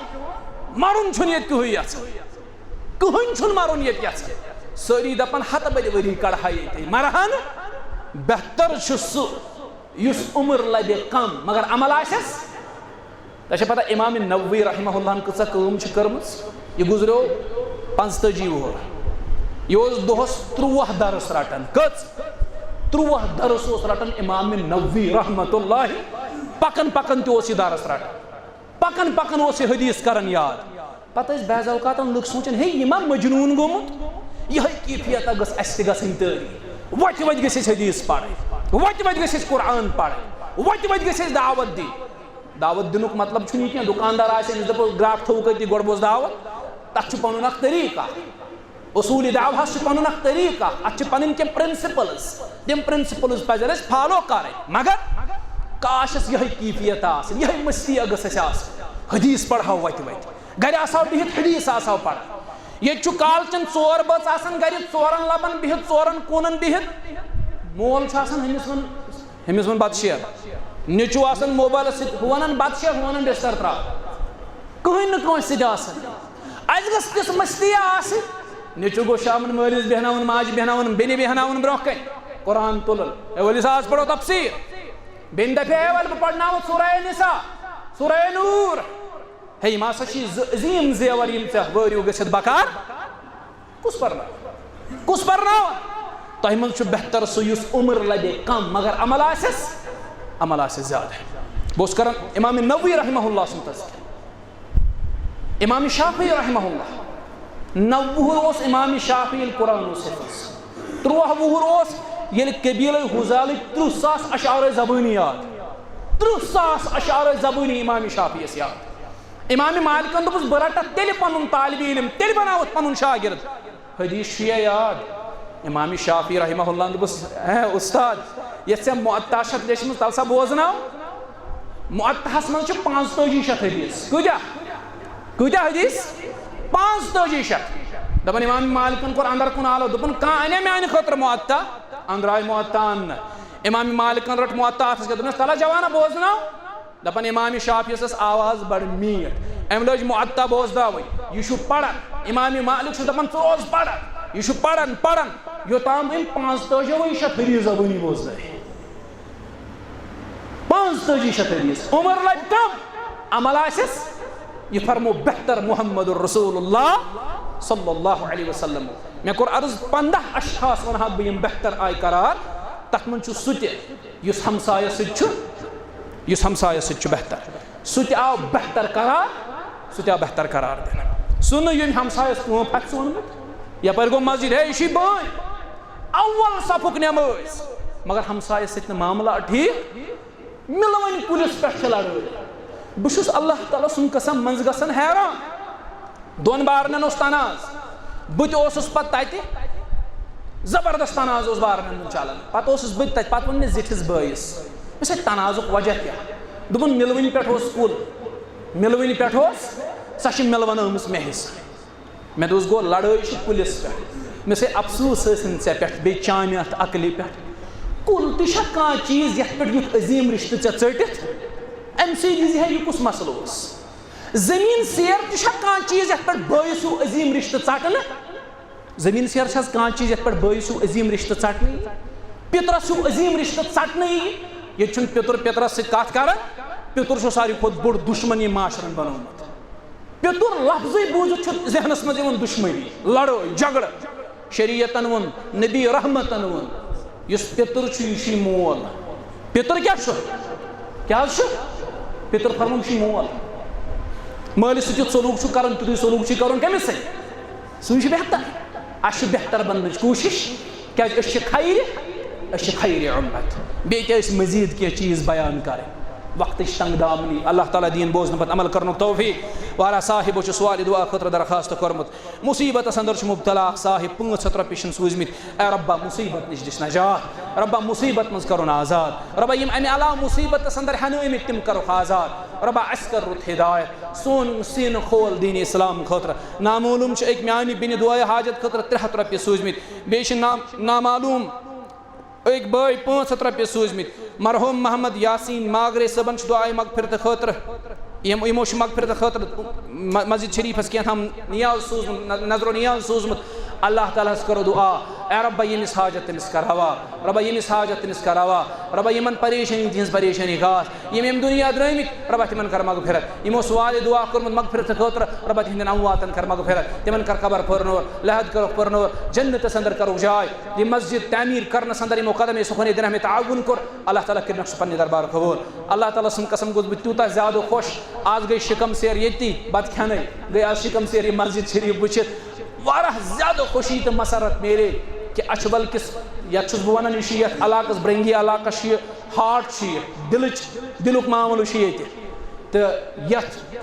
مرُن چھُنہٕ ییٚتہِ کٕہٕنۍ یژھان کٕہٕنۍ چھُنہٕ مرُن ییٚتہِ یژھان سٲری دپان 100 ؤری کڑہا ییٚتہِ مرہا نہٕ بہتر چھُ سُہ یُس عمر لبہِ کم مگر عمل آسٮ۪س تۄہہِ چھا پتہ امام نووی رحمہ اللہ ہن کۭژاہ کٲم چھِ کٔرمٕژ یہِ گُزریو 45 وُہُر یہِ اوس دۄہس 13 درس رٹان کٔژ 13 درس اوس رٹان امام نووی رحمۃ اللہ پکن پکن تہِ اوس یہِ درس رٹان پکن پکن اوس یہِ حدیث کران یاد پتہٕ ٲسۍ بعض اوقاتن لُکھ سونٛچان ہے یہِ ما مجنوٗن گوٚمُت یِہے کیفیتا گٔژھ اسہِ تہِ گژھٕنۍ تٲری وتہِ وتہِ گٔژھۍ أسۍ حدیث پرٕنۍ وتہِ وتہِ گٔژھۍ أسۍ قرآن پرٕنۍ وتہِ وتہِ گٔژھۍ أسۍ دعوت دِنۍ دعوت دِنُک مطلب چھُنہٕ یہِ کینٛہہ دُکاندار آسہِ أمِس دپو گراکھ تھوٚوُکھ أتی گۄڈٕ بوز دعوت تتھ چھُ پنُن اکھ طریٖقہٕ اصوٗلِ دعوہس چھُ پنُن اکھ طریٖقہٕ اتھ چھِ پنٕنۍ کینٛہہ پرنسپلز تِم پرنسپلز پزن اسہِ فالو کرٕنۍ مگر کاش اسہِ یِہے کیفیت آسٕنۍ یِہے مستی گٔژھ اسہِ آسٕنۍ حدیث پرہاو وتہِ وتہِ گرِ آسہو بِہِتھ حدیث آسہو پران ییٚتہِ چھُ کالچن 4 بٲژ آسان گرِ 4 لبن بِہِتھ 4 کوٗنن بِہِتھ مول چھُ آسان ہُمِس وَن بتہٕ شیر نیٚچوٗ آسان موبایلس سۭتۍ ہُہ ونان بتہٕ شیر ہُہ ونان بستر تراو کٕہٕنۍ نہٕ کٲنٛسہِ سۭتۍ آسان اسہِ گٔژھ تِژھ مستی آسٕنۍ نیٚچوٗ گوٚو شامن مٲلِس بیٚہناوُن ماجہِ بیٚہناوُن بیٚنہِ بیٚہناوُن برونٛہہ کنہِ قرآن تُلُن ہے ؤلِو سا آز پرو تفسیٖر بیٚنہِ دپہِ ہے ولہٕ بہٕ پرناوٕ سورہ نساء سورہ نوٗر ہے یِم ہسا چھِ زٕ عظیٖم زیور یِم ژےٚ وٲرِو گٔژھِتھ بکار کُس پرناوان تۄہہِ منٛز چھُ بہتر سُہ یُس عمر لبہِ کم مگر عمل آسٮ۪س زیادٕ بہٕ اوسُس کران امام نووی رحمہ اللہ سُنٛد تذکرٕ امام شافعی رحمہ اللہ 9 وُہُر اوس امام شافعی ییٚلہِ قرآن اوس حِفظ 13 وُہُر اوس ییٚلہِ قبیٖلے حُزالٕکۍ 30,000 اشعارے زبٲنی یاد 30,000 اشعارے زبٲنی امام شافعی یس یاد امام مالکن دوٚپُس بہٕ رٹہٕ تیٚلہِ پنُن طالبہِ علم تیٚلہِ بناوتھ پنُن شاگرد حدیث چھُ یا یاد امام شافعی رحمہ اللہ دوٚپُس ہے استاد یۄس ژےٚ معطا چھتھ لیچھمٕژ تل سا بوزناو معطاہس منٛز چھِ 4500 حدیث کۭتیاہ حدیث 4500 دپان امام مالکن کوٚر اندر کُن آلو دوٚپُن کانٛہہ انے میانہِ خٲطرٕ معطا اندر آیہِ معطا اننہٕ امام مالکن رٔٹ معطا اتھس کیٚتھ دوٚپنس تلا جوانا بوزناو دپان امام شافعی یس ٲس آواز بڑٕ میٖٹھ أمۍ لٲج معطا بوزناوٕنۍ یہِ چھُ پران امام مالک چھُ دپان ژٕ روز پران یہِ چھُ پران یوٚتام أمۍ 4500 حدیث زبٲنی بوزنٲے 4500 حدیث عمر لبہِ کم عمل آسٮ۪س یہ فرمو بہتر محمد الرسول اللہ صلی اللہ علیہ وسلم مےٚ کوٚر عرض 15 اشخاص ونہا بہٕ یِم بہتر آیہِ قرار تتھ منٛز چھُ سُہ تہِ یُس ہمسایس سۭتۍ چھُ بہتر سُہ تہِ آو بہتر قرار دِنہٕ سُہ نہٕ ییٚمۍ ہمسایس کٲم پھکھ ژھونمُت یپٲرۍ گوٚو مسجد ہے یہِ چھُے بٲنۍ اول صفُک نٮ۪مٲز مگر ہمسایس سۭتۍ نہٕ معاملات ٹھیٖک مِلوٕنۍ کُلِس پٮ۪ٹھ چھِ لڑٲے بہٕ چھُس اللہ تعالیٰ سُنٛد قسم منٛزٕ گژھان حیران 2 بارنٮ۪ن اوس تناز بہٕ تہِ اوسُس پتہٕ تتہِ زبردست تناز اوس بارنٮ۪ن منٛز چلان پتہٕ اوسُس بہٕ تہِ تتہِ پتہٕ ووٚن مےٚ زِٹھِس بٲیِس دوٚپُس ہے تنازُک وجہ کیٛاہ دوٚپُن مِلوٕنۍ پٮ۪ٹھ اوس کُل مِلوٕنۍ پٮ۪ٹھ اوس سۄ چھِ مِلوَنٲومٕژ مےٚ حِصہٕ مےٚ دوٚپُس گوٚو لڑٲے چھِ کُلِس پٮ۪ٹھ مےٚ دوٚپُس ہے افسوٗس ٲسِن ژےٚ پٮ۪ٹھ بیٚیہِ چانہِ اتھ عقلہِ پٮ۪ٹھ کُل تہِ چھا کانٛہہ چیٖز یتھ پٮ۪ٹھ یُتھ عظیٖم رِشتہٕ ژےٚ ژٔٹِتھ امہِ سۭتۍ دِزِ ہے یہِ کُس مسلہٕ اوس زٔمیٖن سیر تہِ چھا کانٛہہ چیٖز یتھ پٮ۪ٹھ بٲیِس ہیوٗ عظیٖم رِشتہٕ ژٹنہٕ زٔمیٖن سیر چھا کانٛہہ چیٖز یتھ پٮ۪ٹھ بٲیِس ہیوٗ عظیٖم رِشتہٕ ژٹنہٕ یی پِترس ہیوٗ عظیٖم رِشتہٕ ژٹنہٕ یی ییٚتہِ چھُنہٕ پِتُر پِترس سۭتۍ کتھ کران پِتُر چھُ ساروی کھۄتہٕ بوٚڑ دُشمن یہِ معاشرن بنومُت پِتُر لفظٕے بوٗزِتھ چھُ ذہنس منٛز یِوان دُشمنی لڑٲے جگڑٕ شریعتن ووٚن نبی رحمتن ووٚن یُس پِتُر چھُ یہِ چھُے مول پِتُر کیٛاہ چھُ پِتُر فرموٚن یہِ چھُے مول مٲلِس سۭتۍ یُتھ سلوٗک چھُ کران تیُتھُے سلوٗک چھُے کرُن کٔمِس سۭتۍ سُے چھُ بہتر اَسہِ چھُ بہتر بننٕچ کوٗشش کیٛازِ أسۍ چھِ خیرِ اُمت بیٚیہِ تہِ ٲسۍ مزیٖد کینٛہہ چیٖز بیان کرٕنۍ وقتٕچ تنگ دامنی اللہ تعالیٰ دِیِن بوزنہٕ پتہٕ عمل کرنُک توفیٖق والا صاحب سوال دعا خطر درخواست کورمت مصیبت اندر مبتلا صاحب 500 رۄپیہِ سوٗزمٕتۍ اے ربا مصیبت نش دس نجات ربا مصیبت مز کرون آزاد ربا یم امہ علاوہ مصیبت اندر ہنٲمٕتۍ تم کرُکھ آزاد ربا اس کر رُت ہدایت سون سین کھول دین اسلام خطر نامعلوم اک میانہ بینہِ دعائے حاجت خطر 300 رۄپیہِ سوٗزمٕتۍ بیٚیہِ نامعلوم ایک بھائی 500 رۄپیہِ سوٗزمٕتۍ مرحوم محمد یاسین ماگرے صٲبن دعائے مغفرت خٲطرٕ یمو مغفرت خٲطرٕ مسجد شریفس کینٛہہ نیاز سوٗزمُت نظر و نیاز سوٗزمُت اللہ تعالیٰ ہس کرو دعا اے ربا ییٚمِس حاجت تٔمِس کروا ربا ییٚمِس حاجت تٔمِس کروا ربا یمن پریشانی تہنٛز پریشانی گاس یم یم دنیا درٲمٕتۍ ربا تمن کر مغفرت یمو سوالہِ دعا کوٚرمُت مغفرت خٲطرٕ ربا تہنٛدٮ۪ن امواتن کر مغفرت تمن کر قبر پٔرنور لحد کرُکھ پٔرنور جنتس اندر کرُکھ جاے یہ مسجد تعمیٖر کرنس اندر یمو قدم سُکھنے دِنہٕ مےٚ تعاوُن کوٚر اللہ تعالیٰ کٔرنکھ سُہ پننہِ دربار قبوٗل اللہ تعالیٰ سٕنٛد قسم گوٚژھ بہٕ تیوٗتاہ زیادٕ خۄش آز گٔے شِکم سیر ییٚتی بتہٕ کھٮ۪نَے گٔے آز شِکم سیر یہِ مسجد شریف وٕچھِتھ واریاہ زیادٕ خوشی تہٕ مسرت میلے کہ اچھبل کس یتھ چھُس بہٕ ونان یہِ چھُ یتھ علاقس برنگی علاقس چھُ یہِ ہاٹ چھُ یہِ دلُک معاملہٕ چھُ ییٚتہِ تہٕ یتھ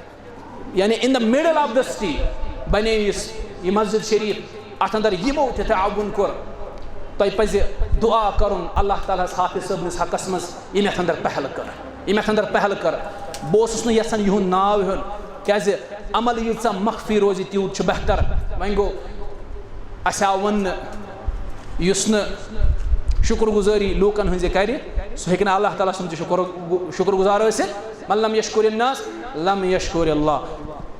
یعنی in the middle of the city بنے یہ مسجد شریف اتھ اندر یمو تہِ تعاوُن کوٚر تۄہہِ پزِ دعا کرُن اللہ تعالیٰ ہس حافظ صٲبنِس حقس منٛز ییٚمۍ اتھ اندر پہل کٔر ییٚمۍ اتھ اندر پہل کٔر بہٕ اوسُس نہٕ یژھان یِہُنٛد ناو ہیوٚن کیازِ عمل ییٖژاہ مخفی روزِ تیوٗت چھُ بہتر وۄنۍ گوٚو اسہِ آو وننہٕ یُس نہٕ شکر گزٲری لوٗکن ہٕنٛزِ کرِ سُہ ہیٚکہِ نہٕ اللہ تعالیٰ سُنٛد تہِ شکر گزار ٲسِتھ من لم یشکر الناس لم یشکر اللہ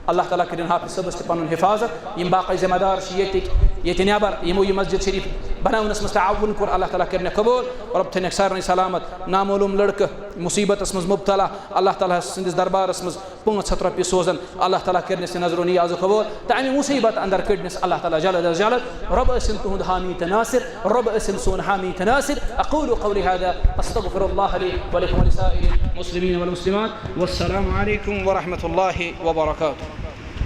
اللہ تعالیٰ کٔرِنۍ حافظ صٲبس تہِ پنُن حفاظت یم باقٕے ذمہ دار چھِ ییٚتِکۍ نٮ۪بر یمو یہِ مسجد شریف بناونس منٛز تعاوُن کوٚر اللہ تعالیٰ کٔرنکھ قبوٗل رۄب تھٲینکھ سارنٕے سلامت نامعلوم لڑکہٕ مصیبتس منٛز مبتلا اللہ تعالیٰ سٕنٛدِس دربارس منٛز 500 رۄپیہِ سوزان اللہ تعالیٰ کٔرنس یہِ نظر و نیاز قبوٗل تہٕ امہِ مصیبت اندر کٔڑنس اللہ تعالیٰ جلد از جلد رۄب ٲسِن تُہُنٛد حامی تہٕ ناصر رۄب ٲسِن سون حامی تہٕ ناصر اقول قولي هذا استغفر الله لي ولكم ولسائر المسلمين والمسلمات والسلام عليكم ورحمة الله وبركاته.